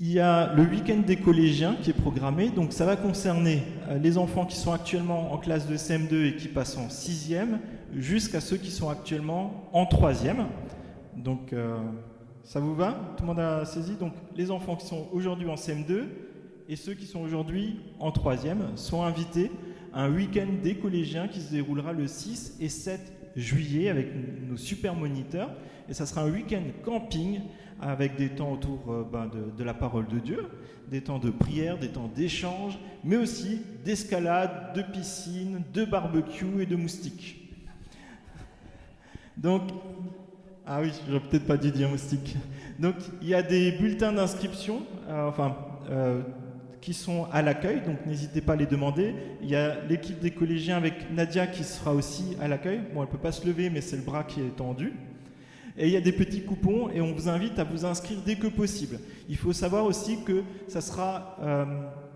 Il y a le week-end des collégiens qui est programmé, donc ça va concerner les enfants qui sont actuellement en classe de CM2 et qui passent en 6e, jusqu'à ceux qui sont actuellement en 3e. Donc ça vous va ? Tout le monde a saisi ? Donc les enfants qui sont aujourd'hui en CM2 et ceux qui sont aujourd'hui en 3e sont invités à un week-end des collégiens qui se déroulera le 6 et 7 juillet avec nos super moniteurs. Et ça sera un week-end camping avec des temps autour de la parole de Dieu, des temps de prière, des temps d'échange, mais aussi d'escalade, de piscine, de barbecue et de moustiques. Donc, ah oui, j'aurais peut-être pas dû dire moustiques. Donc, il y a des bulletins d'inscription, qui sont à l'accueil, donc n'hésitez pas à les demander. Il y a l'équipe des collégiens avec Nadia qui sera aussi à l'accueil. Bon, elle ne peut pas se lever, mais c'est le bras qui est tendu. Et il y a des petits coupons et on vous invite à vous inscrire dès que possible. Il faut savoir aussi que ça sera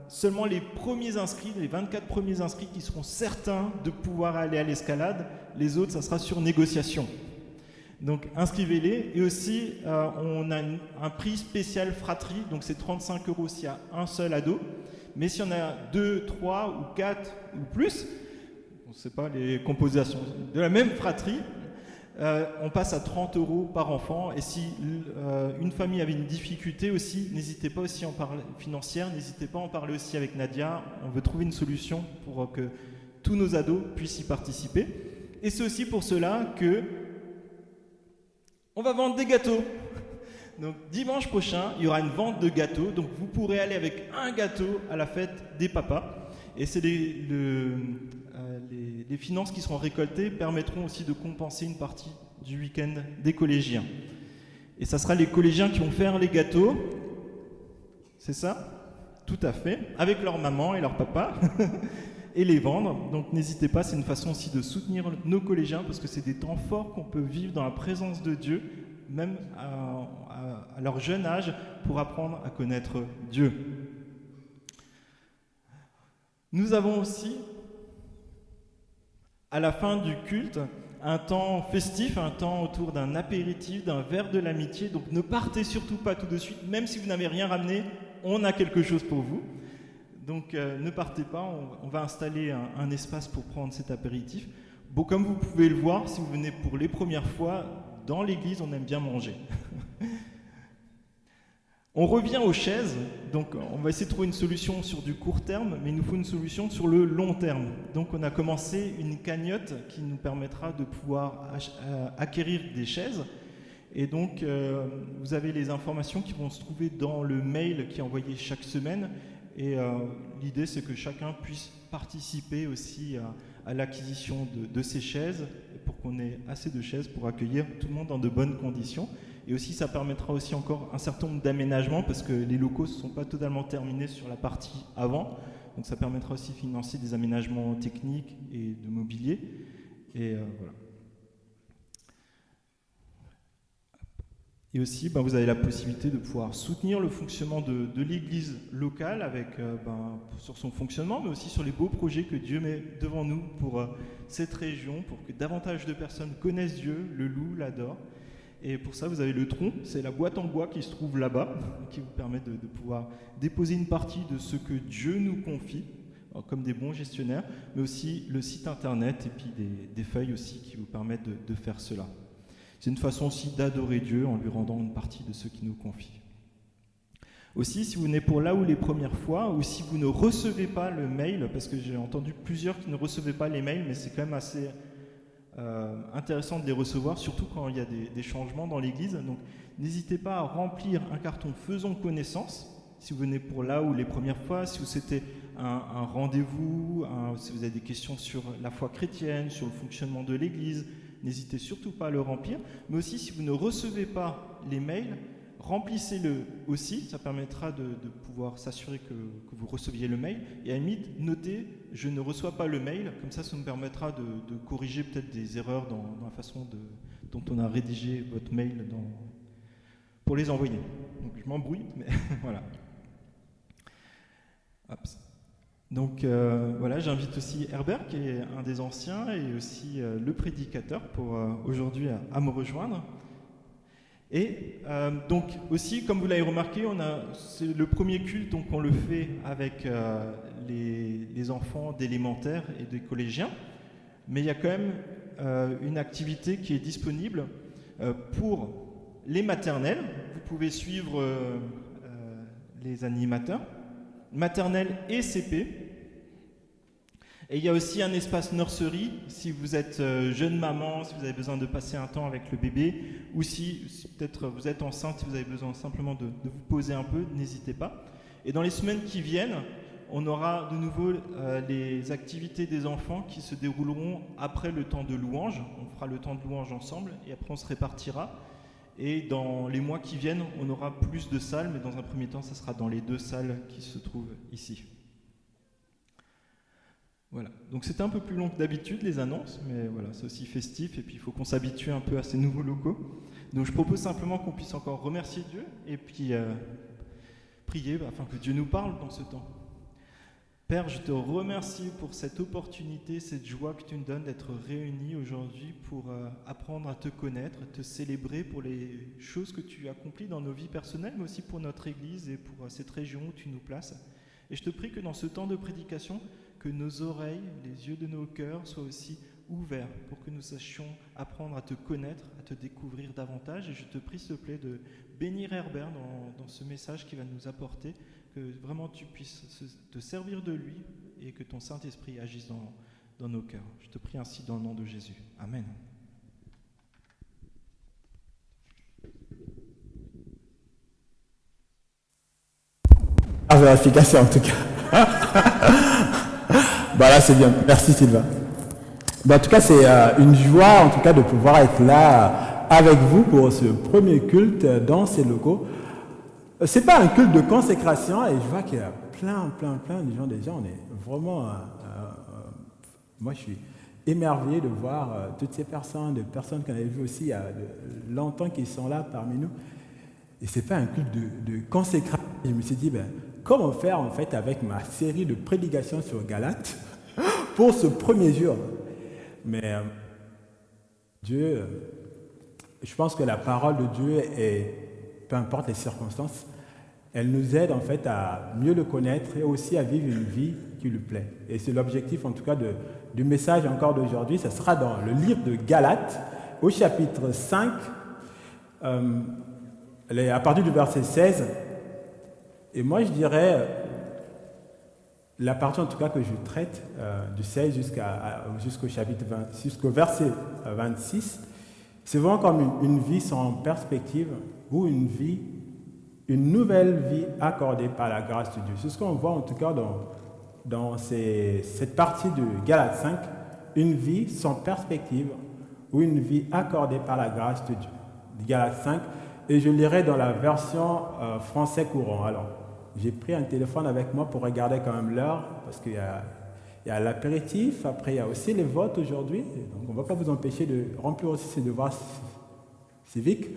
seulement les premiers inscrits, les 24 premiers inscrits qui seront certains de pouvoir aller à l'escalade. Les autres, ça sera sur négociation. Donc inscrivez-les. Et aussi, on a un prix spécial fratrie, donc c'est 35 € s'il y a un seul ado. Mais s'il y en a 2, 3 ou 4 ou plus, on ne sait pas les compositions de la même fratrie, on passe à 30 € par enfant. Et si une famille avait une difficulté aussi, n'hésitez pas aussi à en parler financière, n'hésitez pas à en parler aussi avec Nadia. On veut trouver une solution pour que tous nos ados puissent y participer. Et c'est aussi pour cela que on va vendre des gâteaux. Donc dimanche prochain, il y aura une vente de gâteaux. Donc vous pourrez aller avec un gâteau à la fête des papas. Et c'est les finances qui seront récoltées permettront aussi de compenser une partie du week-end des collégiens. Et ça sera les collégiens qui vont faire les gâteaux. C'est ça ? Tout à fait. Avec leur maman et leur papa. Et les vendre. Donc n'hésitez pas, c'est une façon aussi de soutenir nos collégiens parce que c'est des temps forts qu'on peut vivre dans la présence de Dieu, même à leur jeune âge, pour apprendre à connaître Dieu. Nous avons aussi, à la fin du culte, un temps festif, un temps autour d'un apéritif, d'un verre de l'amitié. Donc ne partez surtout pas tout de suite, même si vous n'avez rien ramené, on a quelque chose pour vous. Donc ne partez pas, on va installer un espace pour prendre cet apéritif. Bon, comme vous pouvez le voir, si vous venez pour les premières fois, dans l'église, on aime bien manger. On revient aux chaises, donc on va essayer de trouver une solution sur du court terme, mais il nous faut une solution sur le long terme. Donc on a commencé une cagnotte qui nous permettra de pouvoir acquérir des chaises. Et donc vous avez les informations qui vont se trouver dans le mail qui est envoyé chaque semaine. Et l'idée, c'est que chacun puisse participer aussi à l'acquisition de ces chaises, pour qu'on ait assez de chaises pour accueillir tout le monde dans de bonnes conditions. Et aussi, ça permettra aussi encore un certain nombre d'aménagements, parce que les locaux ne sont pas totalement terminés sur la partie avant. Donc ça permettra aussi de financer des aménagements techniques et de mobilier. Et voilà. Et aussi, vous avez la possibilité de pouvoir soutenir le fonctionnement de l'église locale avec, sur son fonctionnement, mais aussi sur les beaux projets que Dieu met devant nous pour cette région, pour que davantage de personnes connaissent Dieu, le louent, l'adorent. Et pour ça, vous avez le tronc, c'est la boîte en bois qui se trouve là-bas, qui vous permet de pouvoir déposer une partie de ce que Dieu nous confie, comme des bons gestionnaires, mais aussi le site internet et puis des feuilles aussi qui vous permettent de faire cela. C'est une façon aussi d'adorer Dieu en lui rendant une partie de ce qu'il nous confie. Aussi, si vous venez pour là ou les premières fois, ou si vous ne recevez pas le mail, parce que j'ai entendu plusieurs qui ne recevaient pas les mails, mais c'est quand même assez intéressant de les recevoir, surtout quand il y a des changements dans l'église. Donc n'hésitez pas à remplir un carton Faisons connaissance, si vous venez pour là ou les premières fois, si c'était un rendez-vous, si vous avez des questions sur la foi chrétienne, sur le fonctionnement de l'église, n'hésitez surtout pas à le remplir. Mais aussi, si vous ne recevez pas les mails, remplissez-le aussi, ça permettra de pouvoir s'assurer que vous receviez le mail. Et à la limite, notez « je ne reçois pas le mail », comme ça nous permettra de corriger peut-être des erreurs dans la façon dont on a rédigé votre mail pour les envoyer. Donc je m'embrouille, mais voilà. Hop. Donc voilà, j'invite aussi Herbert, qui est un des anciens, et aussi le prédicateur, pour aujourd'hui à me rejoindre. Et donc aussi, comme vous l'avez remarqué, c'est le premier culte, donc on le fait avec les enfants d'élémentaire et des collégiens, mais il y a quand même une activité qui est disponible pour les maternelles. Vous pouvez suivre les animateurs, maternelle et CP. Et il y a aussi un espace nursery, si vous êtes jeune maman, si vous avez besoin de passer un temps avec le bébé, ou si peut-être vous êtes enceinte, si vous avez besoin simplement de vous poser un peu, n'hésitez pas. Et dans les semaines qui viennent, on aura de nouveau les activités des enfants qui se dérouleront après le temps de louange. On fera le temps de louange ensemble et après on se répartira. Et dans les mois qui viennent, on aura plus de salles, mais dans un premier temps, ça sera dans les 2 salles qui se trouvent ici. Voilà, donc c'était un peu plus long que d'habitude les annonces, mais voilà, c'est aussi festif et puis il faut qu'on s'habitue un peu à ces nouveaux locaux. Donc je propose simplement qu'on puisse encore remercier Dieu et puis prier afin que Dieu nous parle dans ce temps. Père, je te remercie pour cette opportunité, cette joie que tu nous donnes d'être réunis aujourd'hui pour apprendre à te connaître, te célébrer pour les choses que tu accomplis dans nos vies personnelles, mais aussi pour notre Église et pour cette région où tu nous places. Et je te prie que dans ce temps de prédication, que nos oreilles, les yeux de nos cœurs soient aussi ouverts pour que nous sachions apprendre à te connaître, à te découvrir davantage. Et je te prie, s'il te plaît, de bénir Herbert dans ce message qu'il va nous apporter, que vraiment tu puisses te servir de lui et que ton Saint-Esprit agisse dans nos cœurs. Je te prie ainsi dans le nom de Jésus. Amen. Vérification en tout cas. Là c'est bien, merci Sylvain. En tout cas c'est une joie en tout cas de pouvoir être là avec vous pour ce premier culte dans ces locaux. C'est pas un culte de consécration et je vois qu'il y a plein de gens déjà, on est vraiment moi je suis émerveillé de voir toutes ces personnes, des personnes qu'on avait vues aussi il y a longtemps qui sont là parmi nous. Et c'est pas un culte de consécration. Je me suis dit comment faire en fait avec ma série de prédications sur Galates pour ce premier jour. Mais Dieu, je pense que la parole de Dieu est, peu importe les circonstances, elle nous aide en fait à mieux le connaître et aussi à vivre une vie qui lui plaît. Et c'est l'objectif en tout cas du message encore d'aujourd'hui. Ça sera dans le livre de Galates, au chapitre 5, à partir du verset 16. Et moi je dirais, la partie en tout cas que je traite, du 16 jusqu'au chapitre 20, jusqu'au verset 26, c'est vraiment comme une vie sans perspective ou une nouvelle vie accordée par la grâce de Dieu. C'est ce qu'on voit en tout cas dans cette partie de Galates 5, une vie sans perspective ou une vie accordée par la grâce de Dieu. Galates 5, et je lirai dans la version français courant. Alors, j'ai pris un téléphone avec moi pour regarder quand même l'heure, parce qu'il y a l'apéritif, après il y a aussi les votes aujourd'hui, donc on ne va pas vous empêcher de remplir aussi ces devoirs civiques.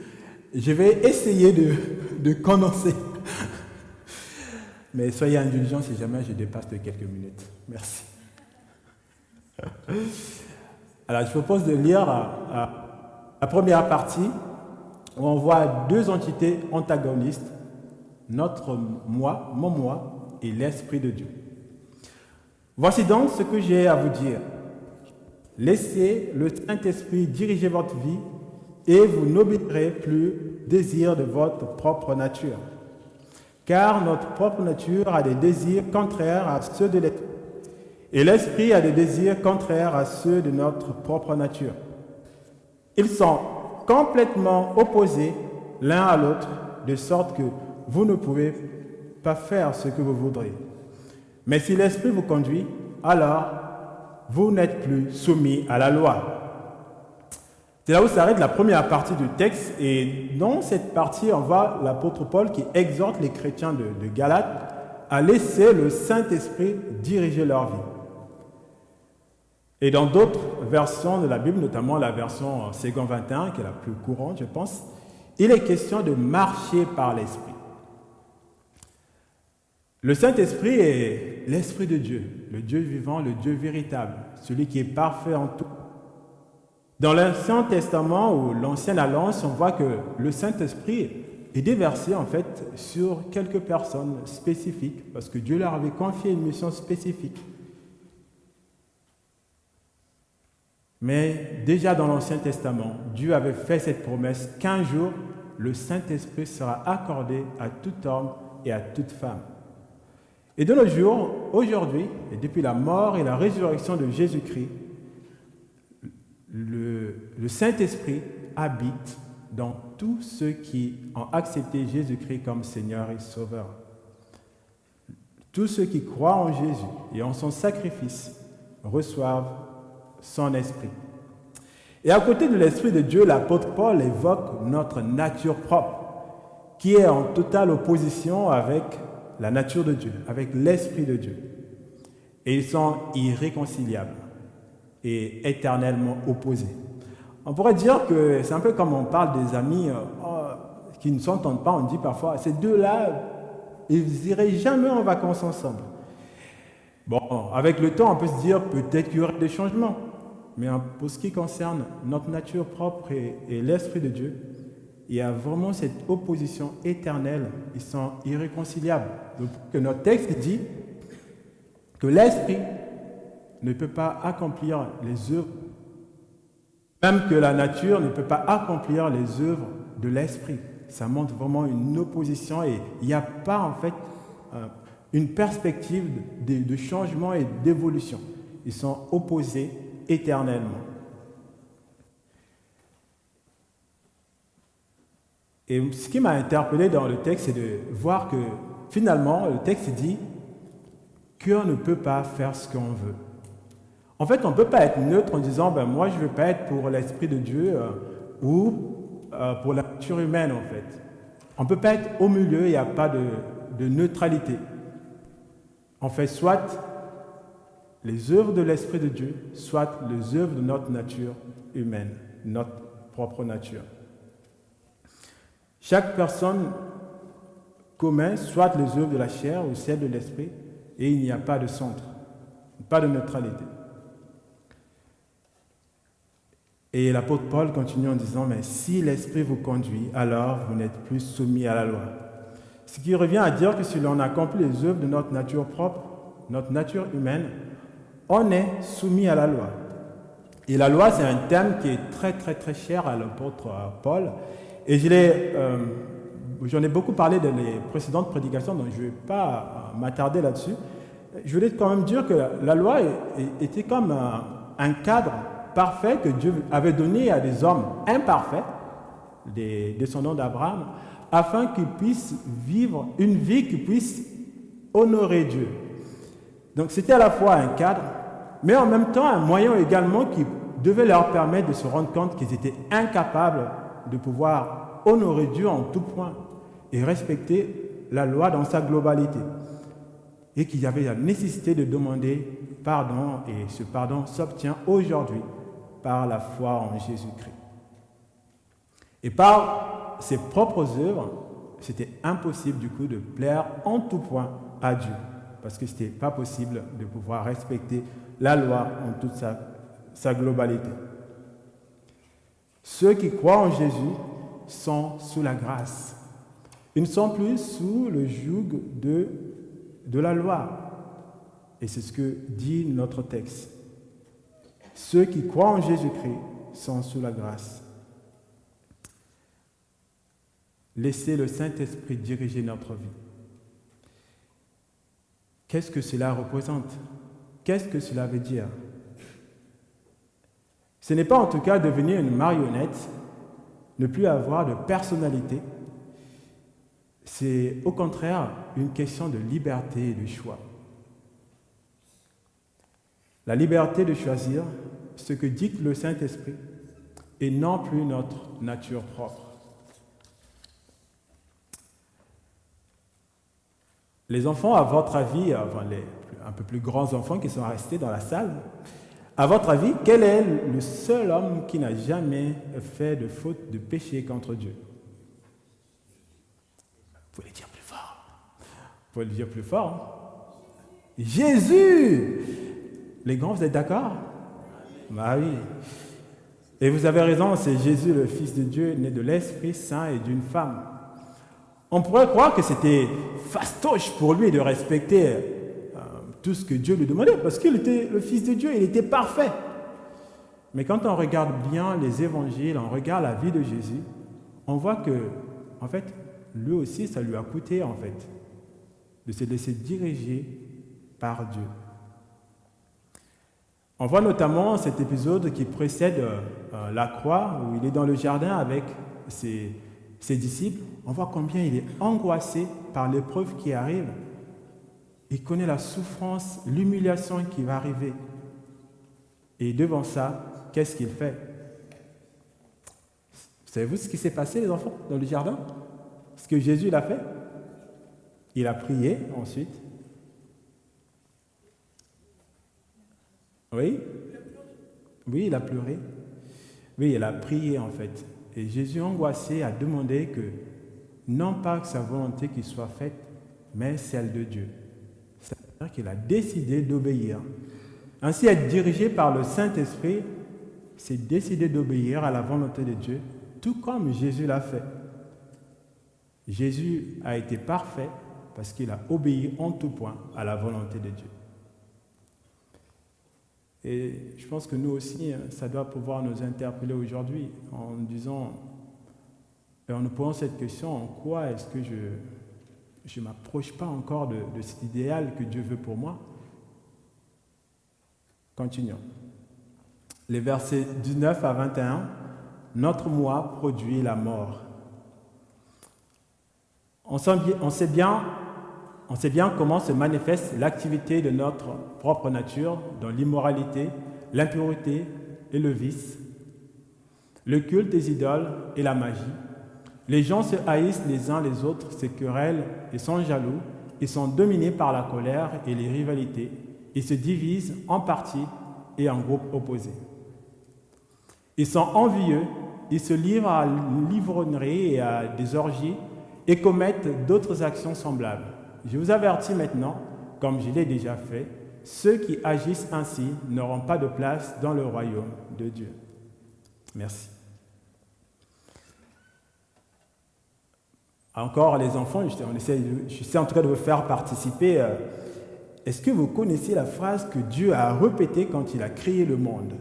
Je vais essayer de condenser. Mais soyez indulgents si jamais je dépasse de quelques minutes. Merci. Alors, je propose de lire la première partie où on voit deux entités antagonistes, notre moi, mon moi et l'Esprit de Dieu. Voici donc ce que j'ai à vous dire. Laissez le Saint-Esprit diriger votre vie et vous n'obéirez plus au désir de votre propre nature. Car notre propre nature a des désirs contraires à ceux de l'Esprit, et l'Esprit a des désirs contraires à ceux de notre propre nature. Ils sont complètement opposés l'un à l'autre, de sorte que vous ne pouvez pas faire ce que vous voudrez. Mais si l'Esprit vous conduit, alors vous n'êtes plus soumis à la loi. C'est là où s'arrête la première partie du texte, et dans cette partie, on voit l'apôtre Paul qui exhorte les chrétiens de Galates à laisser le Saint-Esprit diriger leur vie. Et dans d'autres versions de la Bible, notamment la version Second 21, qui est la plus courante, je pense, il est question de marcher par l'Esprit. Le Saint-Esprit est l'Esprit de Dieu, le Dieu vivant, le Dieu véritable, celui qui est parfait en tout. Dans l'Ancien Testament ou l'Ancienne Alliance, on voit que le Saint-Esprit est déversé en fait sur quelques personnes spécifiques, parce que Dieu leur avait confié une mission spécifique. Mais déjà dans l'Ancien Testament, Dieu avait fait cette promesse qu'un jour, le Saint-Esprit sera accordé à tout homme et à toute femme. Et de nos jours, aujourd'hui, et depuis la mort et la résurrection de Jésus-Christ, le Saint-Esprit habite dans tous ceux qui ont accepté Jésus-Christ comme Seigneur et Sauveur. Tous ceux qui croient en Jésus et en son sacrifice reçoivent son esprit. Et à côté de l'Esprit de Dieu, l'apôtre Paul évoque notre nature propre, qui est en totale opposition avec la nature de Dieu, avec l'Esprit de Dieu. Et ils sont irréconciliables et éternellement opposés. On pourrait dire que c'est un peu comme on parle des amis qui ne s'entendent pas, on dit parfois, ces deux-là, ils n'iraient jamais en vacances ensemble. Bon, avec le temps, on peut se dire peut-être qu'il y aurait des changements. Mais pour ce qui concerne notre nature propre et l'Esprit de Dieu, il y a vraiment cette opposition éternelle. Ils sont irréconciliables. Donc, que notre texte dit que l'Esprit ne peut pas accomplir les œuvres, même que la nature ne peut pas accomplir les œuvres de l'Esprit. Ça montre vraiment une opposition et il n'y a pas en fait une perspective de changement et d'évolution. Ils sont opposés éternellement. Et ce qui m'a interpellé dans le texte, c'est de voir que finalement, le texte dit qu'on ne peut pas faire ce qu'on veut. En fait, on ne peut pas être neutre en disant « moi, je ne veux pas être pour l'Esprit de Dieu ou pour la nature humaine, en fait. » On ne peut pas être au milieu, il n'y a pas de neutralité. On fait soit les œuvres de l'Esprit de Dieu, soit les œuvres de notre nature humaine, notre propre nature. Chaque personne commet soit les œuvres de la chair ou celles de l'Esprit, et il n'y a pas de centre, pas de neutralité. Et l'apôtre Paul continue en disant, mais si l'Esprit vous conduit, alors vous n'êtes plus soumis à la loi. Ce qui revient à dire que si l'on accomplit les œuvres de notre nature propre, notre nature humaine, on est soumis à la loi. Et la loi, c'est un thème qui est très, très, très cher à l'apôtre Paul. Et j'en ai beaucoup parlé dans les précédentes prédications, donc je ne vais pas m'attarder là-dessus. Je voulais quand même dire que la loi était comme un cadre parfait que Dieu avait donné à des hommes imparfaits, des descendants d'Abraham, afin qu'ils puissent vivre une vie qui puisse honorer Dieu. Donc c'était à la fois un cadre, mais en même temps un moyen également qui devait leur permettre de se rendre compte qu'ils étaient incapables de pouvoir honorer Dieu en tout point et respecter la loi dans sa globalité. Et qu'il y avait la nécessité de demander pardon, et ce pardon s'obtient aujourd'hui par la foi en Jésus-Christ. Et par ses propres œuvres, c'était impossible du coup de plaire en tout point à Dieu, parce que ce n'était pas possible de pouvoir respecter la loi en toute sa globalité. Ceux qui croient en Jésus sont sous la grâce. Ils ne sont plus sous le joug de la loi. Et c'est ce que dit notre texte. Ceux qui croient en Jésus-Christ sont sous la grâce. Laissez le Saint-Esprit diriger notre vie. Qu'est-ce que cela représente? Qu'est-ce que cela veut dire? Ce n'est pas en tout cas devenir une marionnette, ne plus avoir de personnalité. C'est au contraire une question de liberté et de choix. La liberté de choisir ce que dicte le Saint-Esprit et non plus notre nature propre. Les enfants, à votre avis, enfin les un peu plus grands enfants qui sont restés dans la salle, à votre avis, quel est le seul homme qui n'a jamais fait de faute, de péché contre Dieu? Vous pouvez le dire plus fort. Vous pouvez le dire plus fort. Jésus! Les grands, vous êtes d'accord? Bah oui. Et vous avez raison, c'est Jésus, le Fils de Dieu, né de l'Esprit Saint et d'une femme. On pourrait croire que c'était fastoche pour lui de respecter tout ce que Dieu lui demandait, parce qu'il était le Fils de Dieu, il était parfait. Mais quand on regarde bien les évangiles, on regarde la vie de Jésus, on voit que, en fait, lui aussi, ça lui a coûté, en fait, de se laisser diriger par Dieu. On voit notamment cet épisode qui précède la croix, où il est dans le jardin avec ses disciples. On voit combien il est angoissé par l'épreuve qui arrive. Il connaît la souffrance, l'humiliation qui va arriver. Et devant ça, qu'est-ce qu'il fait? Savez-vous ce qui s'est passé, les enfants, dans le jardin? Ce que Jésus l'a fait? Il a prié ensuite. Oui? Oui, il a pleuré. Oui, il a prié en fait. Et Jésus, angoissé, a demandé que, non pas que sa volonté qui soit faite, mais celle de Dieu. C'est-à-dire qu'il a décidé d'obéir. Ainsi, être dirigé par le Saint-Esprit, c'est décider d'obéir à la volonté de Dieu, tout comme Jésus l'a fait. Jésus a été parfait parce qu'il a obéi en tout point à la volonté de Dieu. Et je pense que nous aussi, ça doit pouvoir nous interpeller aujourd'hui en nous disant, et en nous posant cette question, en quoi est-ce que je ne m'approche pas encore de cet idéal que Dieu veut pour moi? Continuons. Les versets 19 à 21, notre moi produit la mort. On sait bien comment se manifeste l'activité de notre propre nature dans l'immoralité, l'impureté et le vice, le culte des idoles et la magie. Les gens se haïssent les uns les autres, se querellent et sont jaloux. Ils sont dominés par la colère et les rivalités. Ils se divisent en partis et en groupes opposés. Ils sont envieux, ils se livrent à l'ivrognerie et à des orgies et commettent d'autres actions semblables. Je vous avertis maintenant, comme je l'ai déjà fait, ceux qui agissent ainsi n'auront pas de place dans le royaume de Dieu. Merci. Encore les enfants, j'essaie en tout cas de vous faire participer. Est-ce que vous connaissez la phrase que Dieu a répétée quand il a créé le monde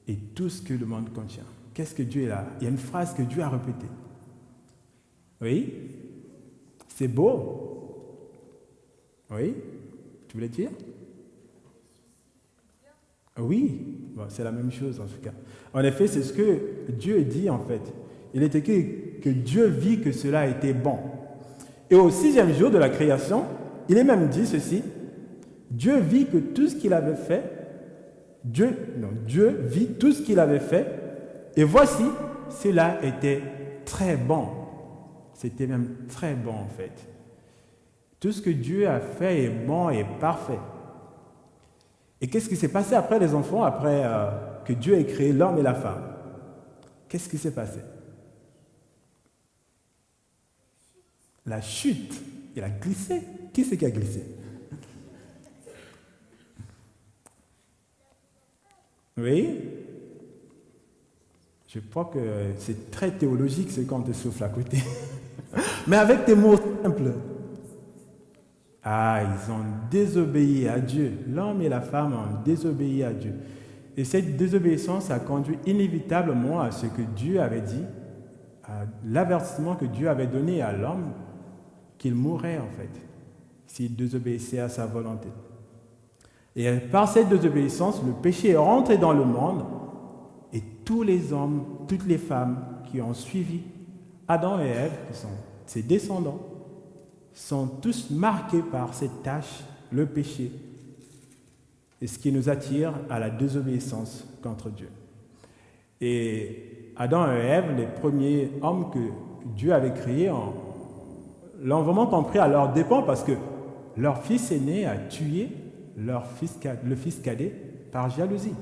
et tout ce que le monde contient? Qu'est-ce que Dieu a? Il y a une phrase que Dieu a répétée. Oui? C'est beau? Oui? Tu voulais dire? Oui, bon, c'est la même chose en tout cas. En effet, c'est ce que Dieu dit en fait. Il est écrit que Dieu vit que cela était bon. Et au 6e jour de la création, il est même dit ceci: Dieu vit que tout ce qu'il avait fait, Dieu vit tout ce qu'il avait fait, et voici, cela était très bon. C'était même très bon en fait. Tout ce que Dieu a fait est bon et parfait. Et qu'est-ce qui s'est passé après les enfants, après que Dieu ait créé l'homme et la femme? Qu'est-ce qui s'est passé? La chute. Il a glissé. Qui c'est qui a glissé? Oui? Je crois que c'est très théologique ce qu'on te souffle à côté. Mais avec des mots simples. Ah, ils ont désobéi à Dieu. L'homme et la femme ont désobéi à Dieu. Et cette désobéissance a conduit inévitablement à ce que Dieu avait dit, à l'avertissement que Dieu avait donné à l'homme, qu'il mourrait en fait, s'il désobéissait à sa volonté. Et par cette désobéissance, le péché est rentré dans le monde, et tous les hommes, toutes les femmes qui ont suivi Adam et Ève, qui sont ses descendants, sont tous marqués par cette tâche, le péché, et ce qui nous attire à la désobéissance contre Dieu. Et Adam et Ève, les premiers hommes que Dieu avait créés, l'ont vraiment compris à leur dépens, parce que leur fils aîné a tué le fils cadet par jalousie.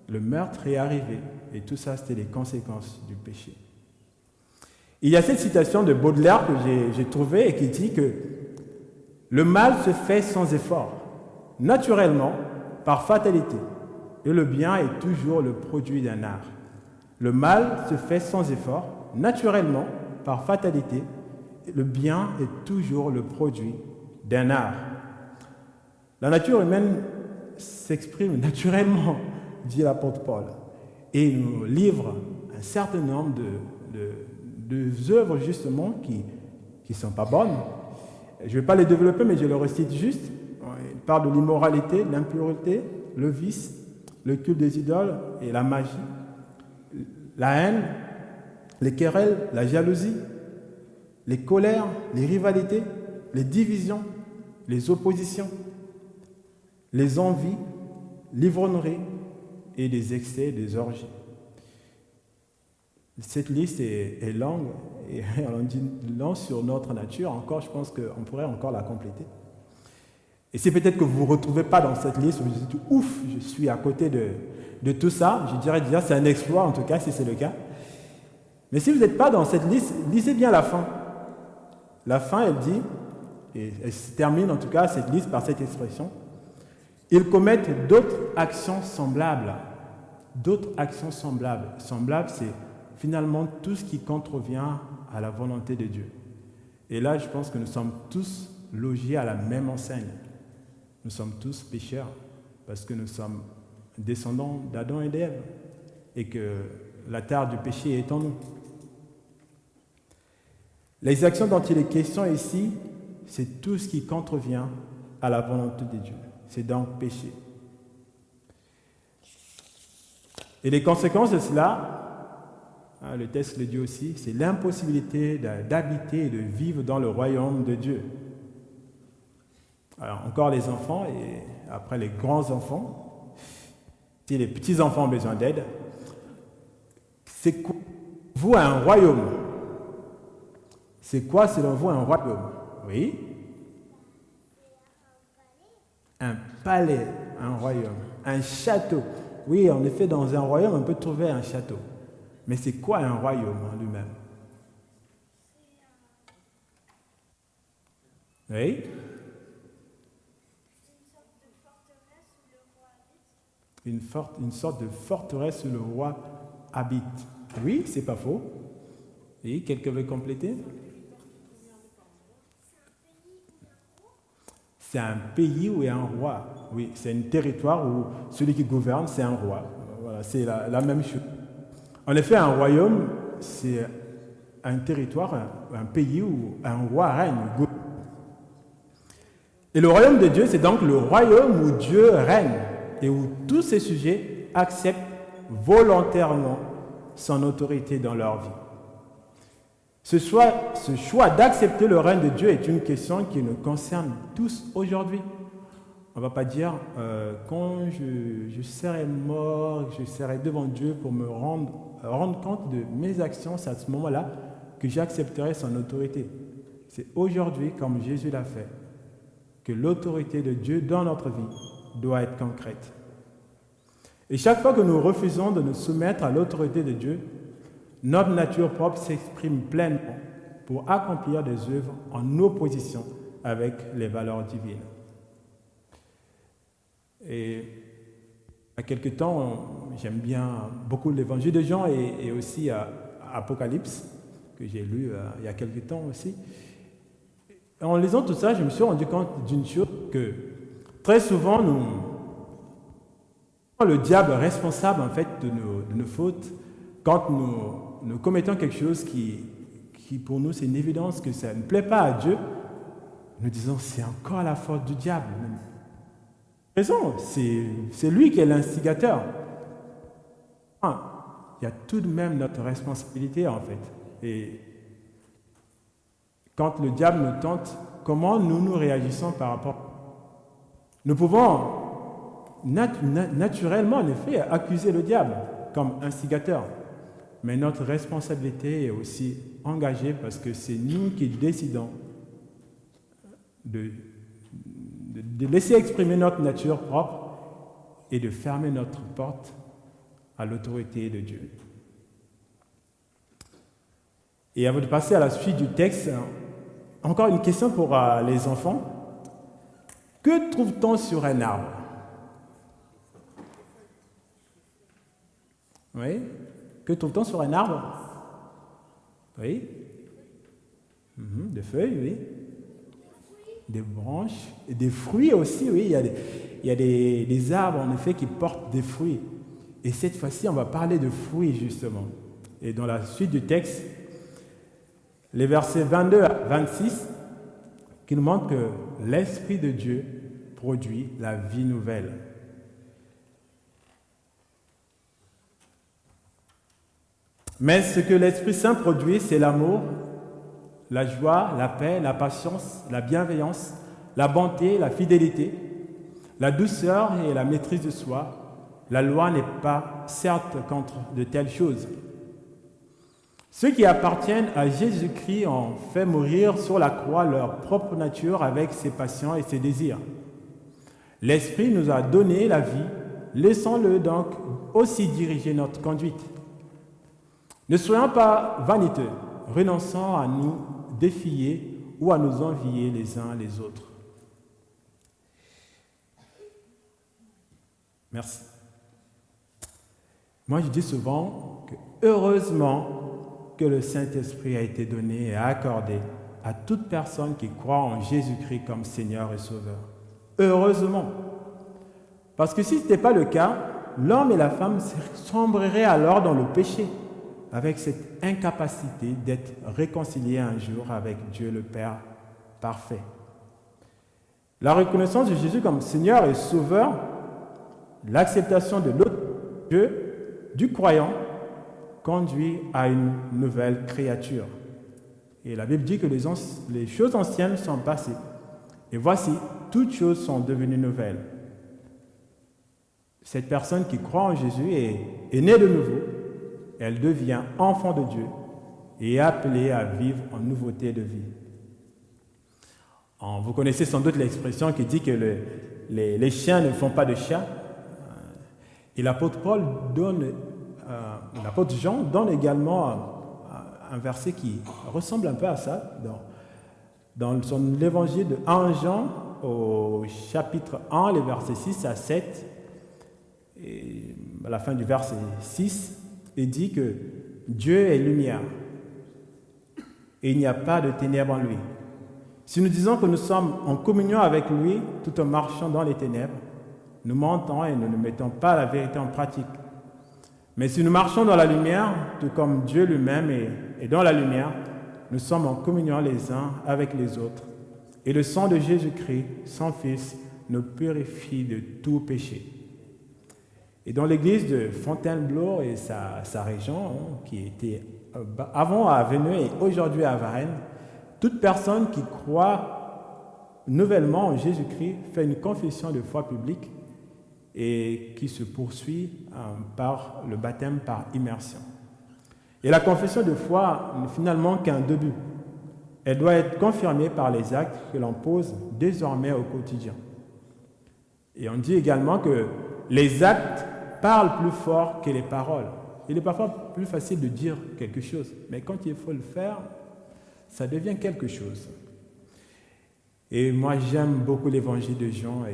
Le meurtre est arrivé, et tout ça, c'était les conséquences du péché. Il y a cette citation de Baudelaire que j'ai trouvée et qui dit que le mal se fait sans effort, naturellement, par fatalité, et le bien est toujours le produit d'un art. Le mal se fait sans effort, naturellement, par fatalité, et le bien est toujours le produit d'un art. La nature humaine s'exprime naturellement, dit l'apôtre Paul, et il nous livre un certain nombre de œuvres justement qui ne sont pas bonnes. Je ne vais pas les développer, mais je le recite juste. Il parle de l'immoralité, de l'impureté, le vice, le culte des idoles et la magie, la haine, les querelles, la jalousie, les colères, les rivalités, les divisions, les oppositions, les envies, l'ivrognerie et les excès, des orgies. Cette liste est longue et on dit long sur notre nature. Encore, je pense qu'on pourrait encore la compléter. Et c'est peut-être que vous ne vous retrouvez pas dans cette liste, vous dites ouf, je suis à côté de tout ça. Je dirais déjà c'est un exploit en tout cas si c'est le cas. Mais si vous n'êtes pas dans cette liste, lisez bien la fin. La fin, elle dit, et elle se termine en tout cas cette liste par cette expression: ils commettent d'autres actions semblables. D'autres actions semblables. Semblables, c'est finalement tout ce qui contrevient à la volonté de Dieu. Et là, je pense que nous sommes tous logés à la même enseigne. Nous sommes tous pécheurs parce que nous sommes descendants d'Adam et d'Ève et que la terre du péché est en nous. Les actions dont il est question ici, c'est tout ce qui contrevient à la volonté de Dieu. C'est donc péché. Et les conséquences de cela, le texte le dit aussi, c'est l'impossibilité d'habiter et de vivre dans le royaume de Dieu. Alors encore les enfants et après les grands-enfants, si les petits-enfants ont besoin d'aide, c'est quoi vous un royaume? C'est quoi selon vous un royaume? Oui? Un palais, un royaume, un château. Oui, en effet, dans un royaume, on peut trouver un château. Mais c'est quoi un royaume en lui-même? Oui? une sorte de forteresse où le roi habite. Oui, c'est pas faux. Et quelqu'un veut compléter? C'est un pays où il y a un roi. Oui, c'est un territoire où celui qui gouverne, c'est un roi. Voilà, c'est la même chose. En effet, un royaume, c'est un territoire, un pays où un roi règne. Et le royaume de Dieu, c'est donc le royaume où Dieu règne et où tous ses sujets acceptent volontairement son autorité dans leur vie. Ce choix d'accepter le règne de Dieu est une question qui nous concerne tous aujourd'hui. On ne va pas dire quand je serai mort, je serai devant Dieu pour me rendre compte de mes actions, c'est à ce moment-là que j'accepterai son autorité. C'est aujourd'hui, comme Jésus l'a fait, que l'autorité de Dieu dans notre vie doit être concrète. Et chaque fois que nous refusons de nous soumettre à l'autorité de Dieu, notre nature propre s'exprime pleinement pour accomplir des œuvres en opposition avec les valeurs divines. Et il y a quelque temps, j'aime bien beaucoup l'évangile de Jean et aussi Apocalypse, que j'ai lu il y a quelque temps aussi. En lisant tout ça, je me suis rendu compte d'une chose, que très souvent, le diable est responsable en fait de nos fautes quand nous commettons quelque chose qui pour nous c'est une évidence que ça ne plaît pas à Dieu. Nous disons c'est encore la faute du diable. Raison, c'est lui qui est l'instigateur. Il y a tout de même notre responsabilité en fait. Et quand le diable nous tente, comment nous réagissons par rapport? Nous pouvons naturellement, en effet, accuser le diable comme instigateur. Mais notre responsabilité est aussi engagée parce que c'est nous qui décidons de laisser exprimer notre nature propre et de fermer notre porte à l'autorité de Dieu. Et avant de passer à la suite du texte, encore une question pour les enfants. Que trouve-t-on sur un arbre? Oui. Que trouve-t-on sur un arbre? Oui. Des feuilles, oui. Des branches, et des fruits aussi, oui. Il y a des arbres, en effet, qui portent des fruits. Et cette fois-ci, on va parler de fruits, justement. Et dans la suite du texte, les versets 22 à 26, qui nous montrent que l'Esprit de Dieu produit la vie nouvelle. Mais ce que l'Esprit Saint produit, c'est l'amour, la joie, la paix, la patience, la bienveillance, la bonté, la fidélité, la douceur et la maîtrise de soi. La loi n'est pas certes contre de telles choses. Ceux qui appartiennent à Jésus-Christ ont fait mourir sur la croix leur propre nature avec ses passions et ses désirs. L'Esprit nous a donné la vie, laissons-le donc aussi diriger notre conduite. Ne soyons pas vaniteux, renonçant à nous défier ou à nous envier les uns les autres. Merci. Moi, je dis souvent que heureusement que le Saint-Esprit a été donné et accordé à toute personne qui croit en Jésus-Christ comme Seigneur et Sauveur. Heureusement. Parce que si ce n'était pas le cas, l'homme et la femme sombreraient alors dans le péché, avec cette incapacité d'être réconciliés un jour avec Dieu le Père parfait. La reconnaissance de Jésus comme Seigneur et Sauveur, l'acceptation de l'autre Dieu, du croyant, conduit à une nouvelle créature. Et la Bible dit que les choses anciennes sont passées. Et voici, toutes choses sont devenues nouvelles. Cette personne qui croit en Jésus est née de nouveau. Elle devient enfant de Dieu et est appelée à vivre en nouveauté de vie. Vous connaissez sans doute l'expression qui dit que les chiens ne font pas de chats. Et l'apôtre Jean donne également un verset qui ressemble un peu à ça dans l'évangile de 1 Jean au chapitre 1, les versets 6 à 7. Et à la fin du verset 6, il dit que Dieu est lumière et il n'y a pas de ténèbres en lui. Si nous disons que nous sommes en communion avec lui tout en marchant dans les ténèbres, nous mentons et nous ne mettons pas la vérité en pratique. Mais si nous marchons dans la lumière, tout comme Dieu lui-même est dans la lumière, nous sommes en communion les uns avec les autres. Et le sang de Jésus-Christ, son Fils, nous purifie de tout péché. Et dans l'église de Fontainebleau et sa région, qui était avant à Veneux et aujourd'hui à Varennes, toute personne qui croit nouvellement en Jésus-Christ fait une confession de foi publique et qui se poursuit par le baptême par immersion. Et la confession de foi n'est finalement qu'un début. Elle doit être confirmée par les actes que l'on pose désormais au quotidien. Et on dit également que les actes parlent plus fort que les paroles. Il est parfois plus facile de dire quelque chose, mais quand il faut le faire, ça devient quelque chose. Et moi, j'aime beaucoup l'évangile de Jean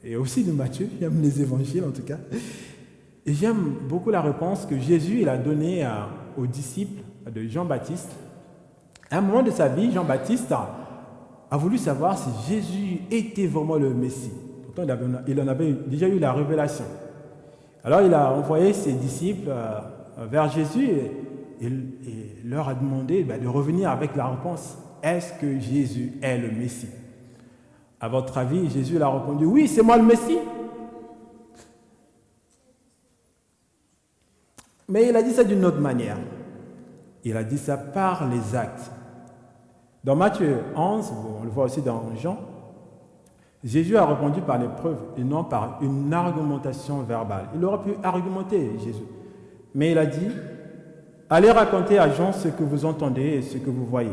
et aussi de Matthieu. J'aime les évangiles en tout cas. Et j'aime beaucoup la réponse que Jésus il a donnée aux disciples de Jean-Baptiste. À un moment de sa vie, Jean-Baptiste a voulu savoir si Jésus était vraiment le Messie. Pourtant, il en avait déjà eu la révélation. Alors, il a envoyé ses disciples vers Jésus et leur a demandé de revenir avec la réponse. Est-ce que Jésus est le Messie? À votre avis, Jésus a répondu, oui, c'est moi le Messie. Mais il a dit ça d'une autre manière. Il a dit ça par les actes. Dans Matthieu 11, on le voit aussi dans Jean, Jésus a répondu par les preuves et non par une argumentation verbale. Il aurait pu argumenter, Jésus. Mais il a dit, allez raconter à Jean ce que vous entendez et ce que vous voyez.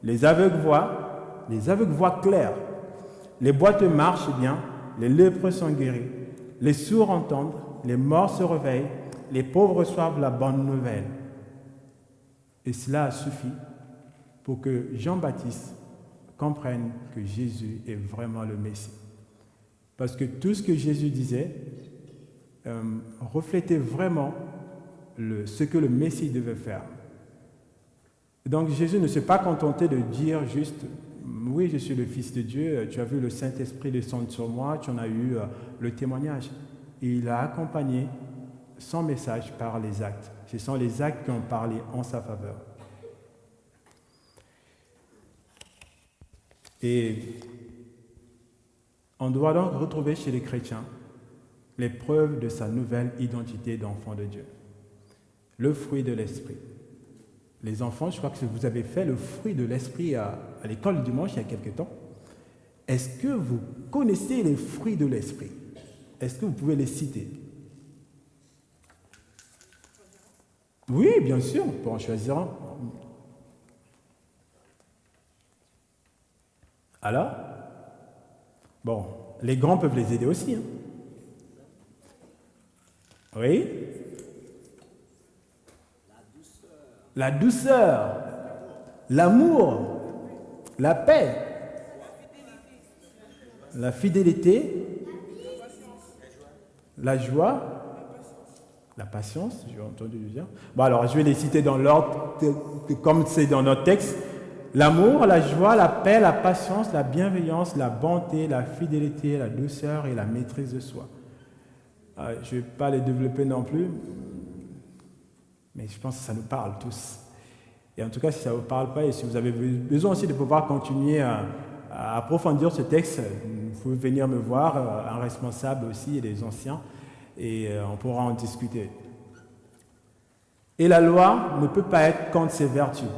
Les aveugles voient clair, les boiteux marchent bien, les lépreux sont guéris, les sourds entendent, les morts se réveillent, les pauvres reçoivent la bonne nouvelle. Et cela suffit pour que Jean-Baptiste comprenne que Jésus est vraiment le Messie. Parce que tout ce que Jésus disait reflétait vraiment ce que le Messie devait faire. Donc Jésus ne s'est pas contenté de dire juste « Oui, je suis le Fils de Dieu, tu as vu le Saint-Esprit descendre sur moi, tu en as eu le témoignage. » Et il a accompagné son message par les actes. Ce sont les actes qui ont parlé en sa faveur. Et on doit donc retrouver chez les chrétiens les preuves de sa nouvelle identité d'enfant de Dieu. Le fruit de l'esprit. Les enfants, je crois que vous avez fait le fruit de l'esprit à l'école du dimanche il y a quelque temps. Est-ce que vous connaissez les fruits de l'esprit? Est-ce que vous pouvez les citer? Oui, bien sûr, on peut en choisir un. Alors? Bon, les grands peuvent les aider aussi. Hein. Oui? La douceur, l'amour, la paix, la fidélité, la joie, la patience, j'ai entendu dire. Bon, alors je vais les citer dans l'ordre, comme c'est dans notre texte. L'amour, la joie, la paix, la patience, la bienveillance, la bonté, la fidélité, la douceur et la maîtrise de soi. Je ne vais pas les développer non plus, mais je pense que ça nous parle tous. Et en tout cas, si ça ne vous parle pas et si vous avez besoin aussi de pouvoir continuer à approfondir ce texte, vous pouvez venir me voir, un responsable aussi et des anciens, et on pourra en discuter. Et la loi ne peut pas être contre ses vertus.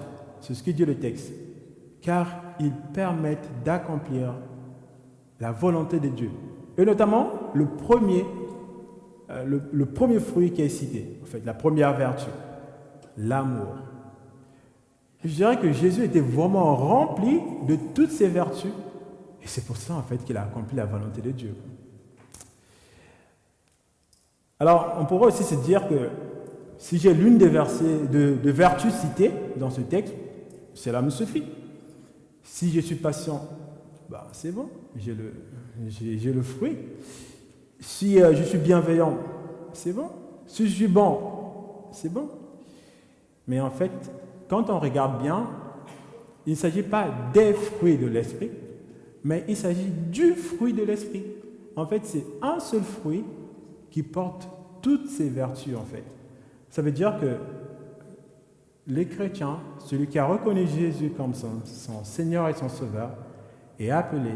C'est ce que dit le texte. Car ils permettent d'accomplir la volonté de Dieu. Et notamment, le premier fruit qui est cité, en fait, la première vertu, l'amour. Je dirais que Jésus était vraiment rempli de toutes ces vertus. Et c'est pour ça, en fait, qu'il a accompli la volonté de Dieu. Alors, on pourrait aussi se dire que si j'ai l'une des vertus citées dans ce texte, cela me suffit. Si je suis patient, c'est bon, j'ai le fruit. Si je suis bienveillant, c'est bon. Si je suis bon, c'est bon. Mais en fait, quand on regarde bien, il ne s'agit pas des fruits de l'esprit, mais il s'agit du fruit de l'esprit. En fait, c'est un seul fruit qui porte toutes ces vertus, en fait. Ça veut dire que les chrétiens, celui qui a reconnu Jésus comme son Seigneur et son Sauveur, est appelé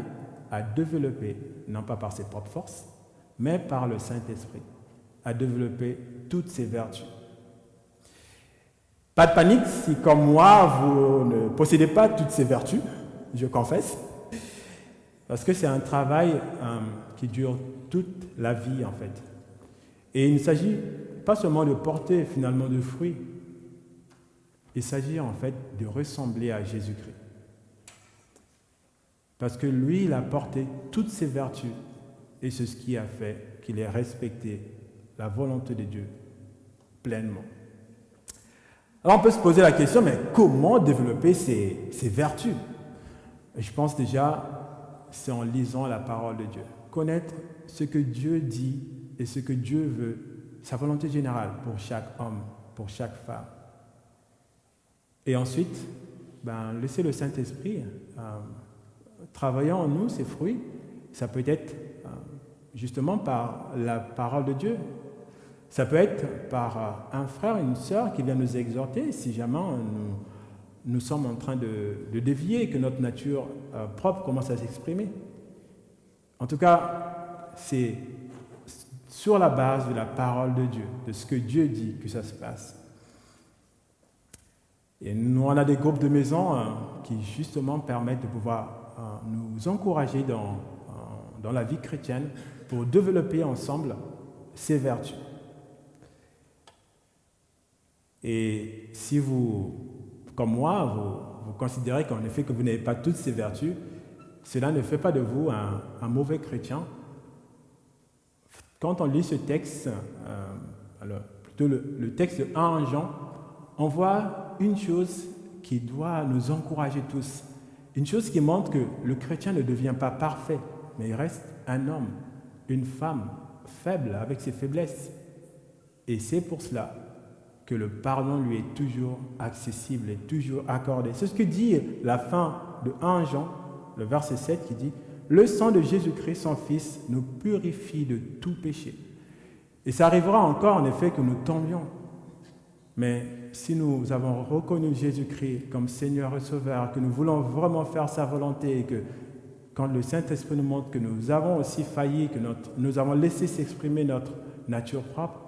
à développer, non pas par ses propres forces, mais par le Saint-Esprit, à développer toutes ces vertus. Pas de panique si, comme moi, vous ne possédez pas toutes ces vertus, je confesse, parce que c'est un travail qui dure toute la vie, en fait. Et il ne s'agit pas seulement de porter finalement de fruits, il s'agit en fait de ressembler à Jésus-Christ. Parce que lui, il a porté toutes ses vertus, et c'est ce qui a fait qu'il ait respecté la volonté de Dieu pleinement. Alors on peut se poser la question, mais comment développer ces vertus? Et je pense déjà, c'est en lisant la parole de Dieu. Connaître ce que Dieu dit et ce que Dieu veut, sa volonté générale pour chaque homme, pour chaque femme. Et ensuite, laisser le Saint-Esprit travailler en nous ces fruits. Ça peut être justement par la parole de Dieu. Ça peut être par un frère, une sœur qui vient nous exhorter si jamais nous sommes en train de dévier, que notre nature propre commence à s'exprimer. En tout cas, c'est sur la base de la parole de Dieu, de ce que Dieu dit, que ça se passe. Et nous, on a des groupes de maison qui justement permettent de pouvoir nous encourager dans la vie chrétienne pour développer ensemble ces vertus. Et si vous, comme moi, vous considérez qu'en effet que vous n'avez pas toutes ces vertus, cela ne fait pas de vous un mauvais chrétien. Quand on lit ce texte, plutôt le texte de 1 Jean, on voit une chose qui doit nous encourager tous. Une chose qui montre que le chrétien ne devient pas parfait, mais il reste un homme, une femme faible avec ses faiblesses. Et c'est pour cela que le pardon lui est toujours accessible et toujours accordé. C'est ce que dit la fin de 1 Jean, le verset 7 qui dit « Le sang de Jésus-Christ, son Fils, nous purifie de tout péché. » Et ça arrivera encore en effet que nous tombions. Mais si nous avons reconnu Jésus-Christ comme Seigneur et Sauveur, que nous voulons vraiment faire sa volonté et que quand le Saint-Esprit nous montre que nous avons aussi failli, que nous avons laissé s'exprimer notre nature propre,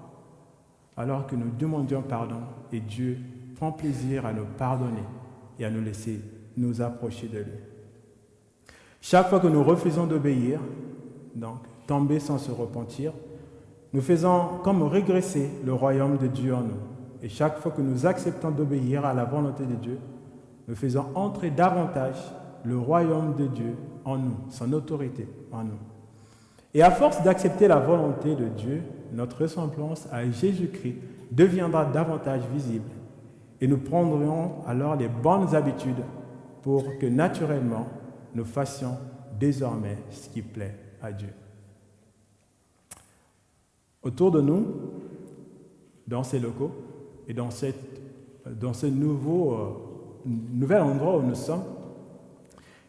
alors que nous demandions pardon et Dieu prend plaisir à nous pardonner et à nous laisser nous approcher de lui. Chaque fois que nous refusons d'obéir, donc tomber sans se repentir, nous faisons comme régresser le royaume de Dieu en nous. Et chaque fois que nous acceptons d'obéir à la volonté de Dieu, nous faisons entrer davantage le royaume de Dieu en nous, son autorité en nous. Et à force d'accepter la volonté de Dieu, notre ressemblance à Jésus-Christ deviendra davantage visible et nous prendrons alors les bonnes habitudes pour que naturellement nous fassions désormais ce qui plaît à Dieu. Autour de nous, dans ces locaux et dans ce nouvel endroit où nous sommes,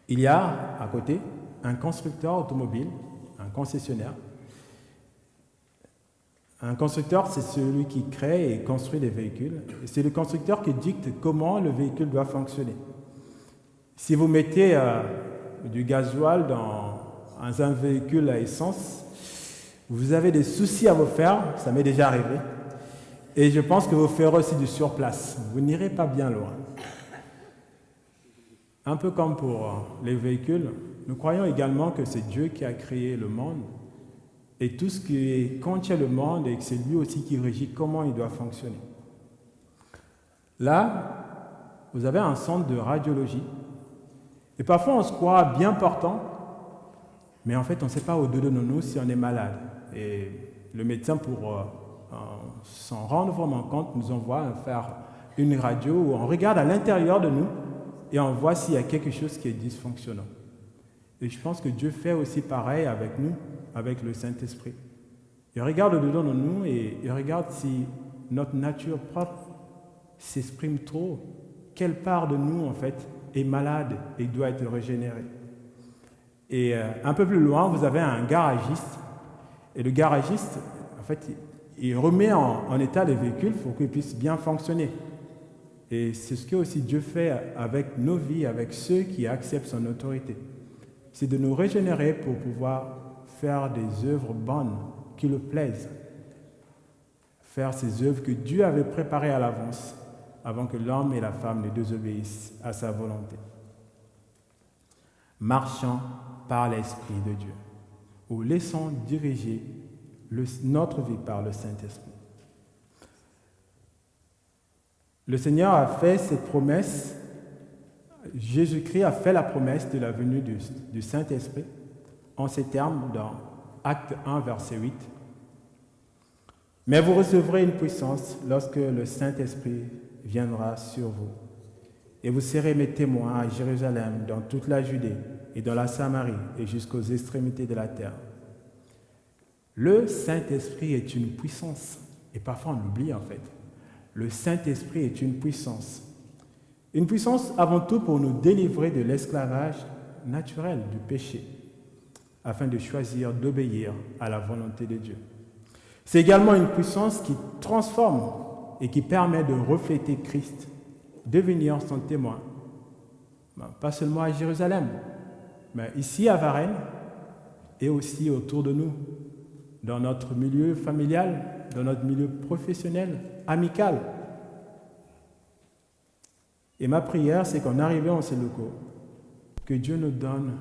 il y a à côté un constructeur automobile, un concessionnaire. Un constructeur, c'est celui qui crée et construit des véhicules. C'est le constructeur qui dicte comment le véhicule doit fonctionner. Si vous mettez du gasoil dans un véhicule à essence, vous avez des soucis à vous faire, ça m'est déjà arrivé. Et je pense que vous ferez aussi du surplace. Vous n'irez pas bien loin. Un peu comme pour les véhicules, nous croyons également que c'est Dieu qui a créé le monde et tout ce qui contient le monde et que c'est lui aussi qui régit comment il doit fonctionner. Là, vous avez un centre de radiologie et parfois on se croit bien portant, mais en fait on ne sait pas au-dedans de nous si on est malade. Et le médecin, pour s'en rendre vraiment compte, nous envoie faire une radio où on regarde à l'intérieur de nous et on voit s'il y a quelque chose qui est dysfonctionnant. Et je pense que Dieu fait aussi pareil avec nous, avec le Saint-Esprit. Il regarde au-dedans de nous et il regarde si notre nature propre s'exprime trop. Quelle part de nous, en fait, est malade et doit être régénérée. Et un peu plus loin, vous avez un garagiste. Et le garagiste, en fait, il remet en état les véhicules pour qu'ils puissent bien fonctionner. Et c'est ce que aussi Dieu fait avec nos vies, avec ceux qui acceptent son autorité. C'est de nous régénérer pour pouvoir faire des œuvres bonnes qui le plaisent. Faire ces œuvres que Dieu avait préparées à l'avance, avant que l'homme et la femme ne désobéissent à sa volonté. Marchant par l'Esprit de Dieu, ou laissant diriger notre vie par le Saint-Esprit. Le Seigneur a fait cette promesse, Jésus-Christ a fait la promesse de la venue du Saint-Esprit en ces termes dans Acte 1, verset 8. Mais vous recevrez une puissance lorsque le Saint-Esprit viendra sur vous. Et vous serez mes témoins à Jérusalem, dans toute la Judée et dans la Samarie et jusqu'aux extrémités de la terre. Le Saint-Esprit est une puissance. Et parfois on l'oublie en fait. Le Saint-Esprit est une puissance. Une puissance avant tout pour nous délivrer de l'esclavage naturel du péché, afin de choisir d'obéir à la volonté de Dieu. C'est également une puissance qui transforme et qui permet de refléter Christ, devenir son témoin. Pas seulement à Jérusalem, mais ici à Varennes et aussi autour de nous, dans notre milieu familial, dans notre milieu professionnel, amical. Et ma prière, c'est qu'en arrivant en ces locaux, que Dieu nous donne,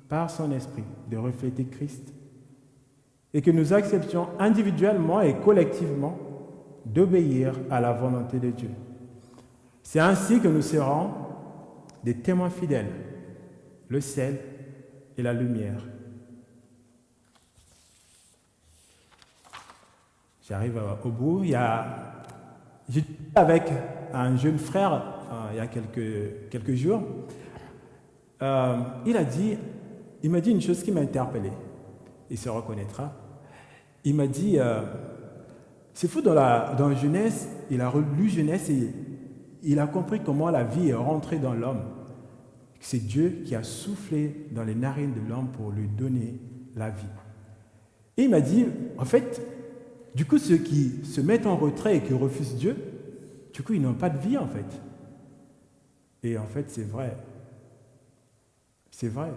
par son esprit, de refléter Christ et que nous acceptions individuellement et collectivement d'obéir à la volonté de Dieu. C'est ainsi que nous serons des témoins fidèles, le sel et la lumière. J'arrive au bout. J'étais avec un jeune frère il y a quelques jours. Il m'a dit une chose qui m'a interpellé. Il se reconnaîtra. Il m'a dit, c'est fou, dans la Genèse, il a lu Genèse et il a compris comment la vie est rentrée dans l'homme. C'est Dieu qui a soufflé dans les narines de l'homme pour lui donner la vie. Et il m'a dit, en fait, du coup, ceux qui se mettent en retrait et qui refusent Dieu, du coup, ils n'ont pas de vie, en fait. Et en fait, c'est vrai. C'est vrai.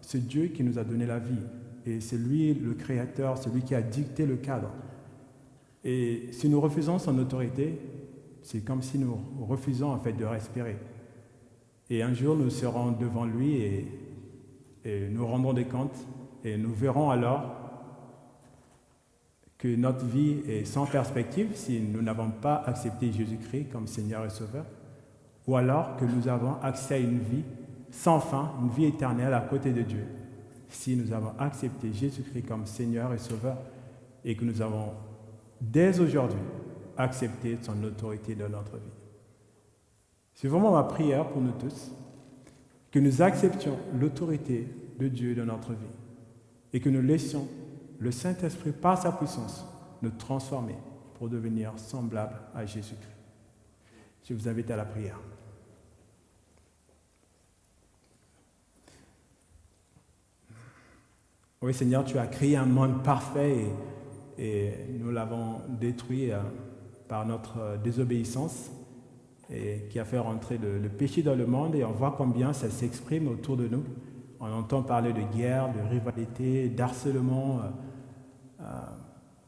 C'est Dieu qui nous a donné la vie. Et c'est lui le créateur, c'est lui qui a dicté le cadre. Et si nous refusons son autorité, c'est comme si nous refusons en fait de respirer. Et un jour, nous serons devant lui et nous rendrons des comptes et nous verrons alors que notre vie est sans perspective si nous n'avons pas accepté Jésus-Christ comme Seigneur et Sauveur, ou alors que nous avons accès à une vie sans fin, une vie éternelle à côté de Dieu, si nous avons accepté Jésus-Christ comme Seigneur et Sauveur et que nous avons dès aujourd'hui accepté son autorité dans notre vie. C'est vraiment ma prière pour nous tous, que nous acceptions l'autorité de Dieu dans notre vie et que nous laissions le Saint-Esprit, par sa puissance, nous transformer pour devenir semblables à Jésus-Christ. Je vous invite à la prière. Oui, Seigneur, tu as créé un monde parfait et nous l'avons détruit par notre désobéissance et qui a fait rentrer le péché dans le monde et on voit combien ça s'exprime autour de nous. On entend parler de guerre, de rivalité, d'harcèlement,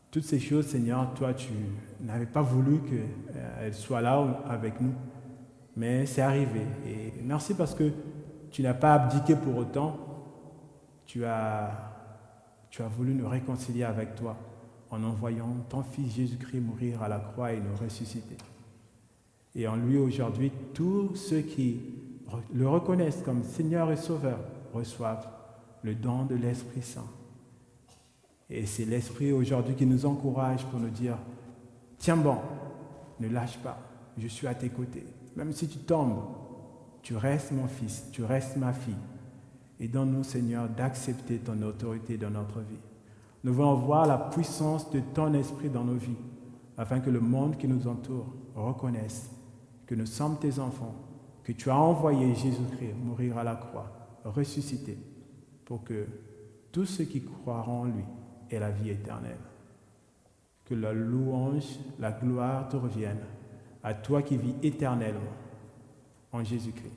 toutes ces choses, Seigneur, toi, tu n'avais pas voulu qu'elles soient là avec nous, mais c'est arrivé. Et merci parce que tu n'as pas abdiqué pour autant, tu as voulu nous réconcilier avec toi en envoyant ton Fils Jésus-Christ mourir à la croix et nous ressusciter. Et en lui, aujourd'hui, tous ceux qui le reconnaissent comme Seigneur et Sauveur reçoivent le don de l'Esprit Saint. Et c'est l'Esprit aujourd'hui qui nous encourage pour nous dire « Tiens bon, ne lâche pas, je suis à tes côtés. Même si tu tombes, tu restes mon fils, tu restes ma fille. Et donne-nous, Seigneur, d'accepter ton autorité dans notre vie. Nous voulons voir la puissance de ton esprit dans nos vies, afin que le monde qui nous entoure reconnaisse que nous sommes tes enfants, que tu as envoyé Jésus-Christ mourir à la croix, ressuscité, pour que tous ceux qui croiront en lui aient la vie éternelle. Que la louange, la gloire te reviennent, à toi qui vis éternellement, en Jésus-Christ.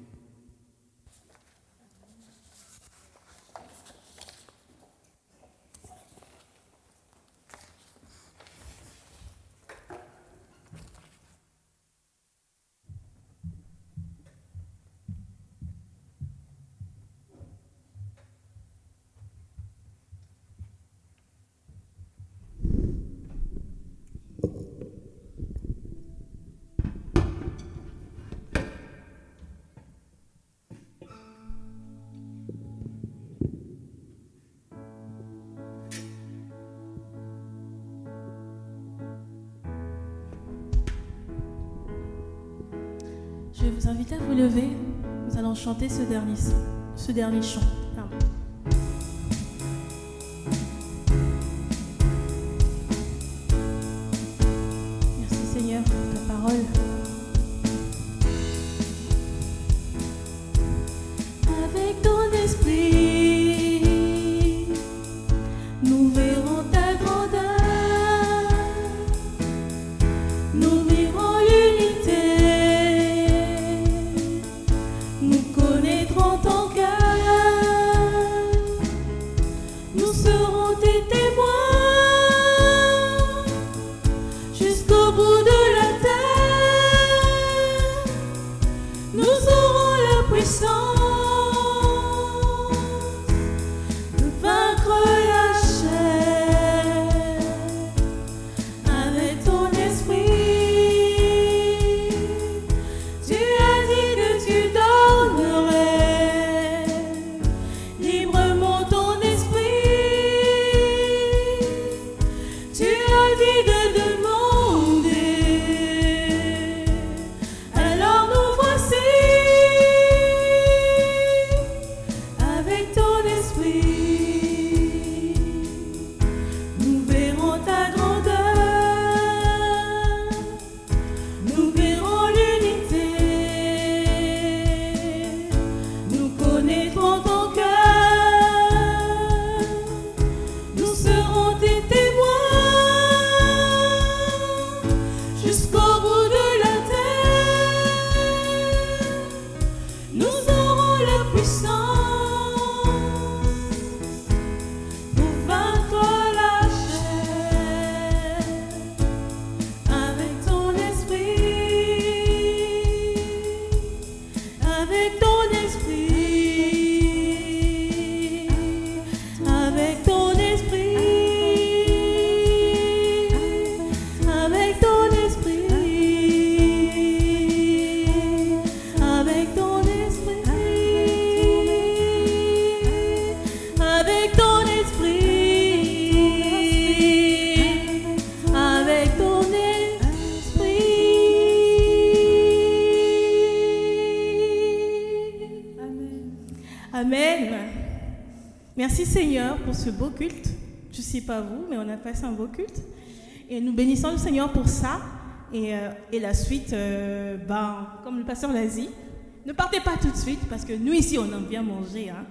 Je vais vous inviter à vous lever. Nous allons chanter ce dernier chant. Pardon. Merci Seigneur pour ta parole. Avec ton esprit, nous verrons ta grandeur. Nous vivrons l'unité. Nous connaîtrons ton cœur. Nous serons tes témoins jusqu'au bout de la terre. Nous aurons la puissance de vaincre la chair. Avec ton esprit, tu as dit que tu donnerais librement ton esprit. Tu as dit de demander, alors nous voici. Avec ton esprit, nous verrons ta grandeur. Nous verrons l'unité. Nous connaîtrons ton cœur. Nous serons tes témoins jusqu'au bout de la terre. Nous aurons la puissance pour vaincre la chair. Avec ton esprit, avec ton esprit, avec ton esprit, avec ton esprit, avec ton esprit, avec ton esprit, avec ton esprit. Amen. Merci Seigneur pour ce beau culte. Je ne sais pas vous, mais on a passé un beau culte. Et nous bénissons le Seigneur pour ça. Et la suite, comme le pasteur l'a dit, ne partez pas tout de suite parce que nous ici, on aime bien manger. Hein.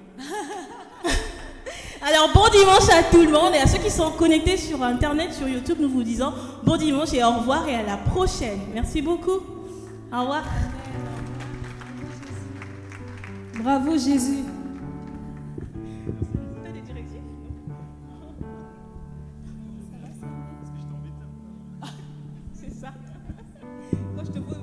Alors, bon dimanche à tout le monde et à ceux qui sont connectés sur Internet, sur YouTube, nous vous disons bon dimanche et au revoir et à la prochaine. Merci beaucoup. Au revoir. Bravo Jésus. T'as des directives? C'est ça. Quand je te pose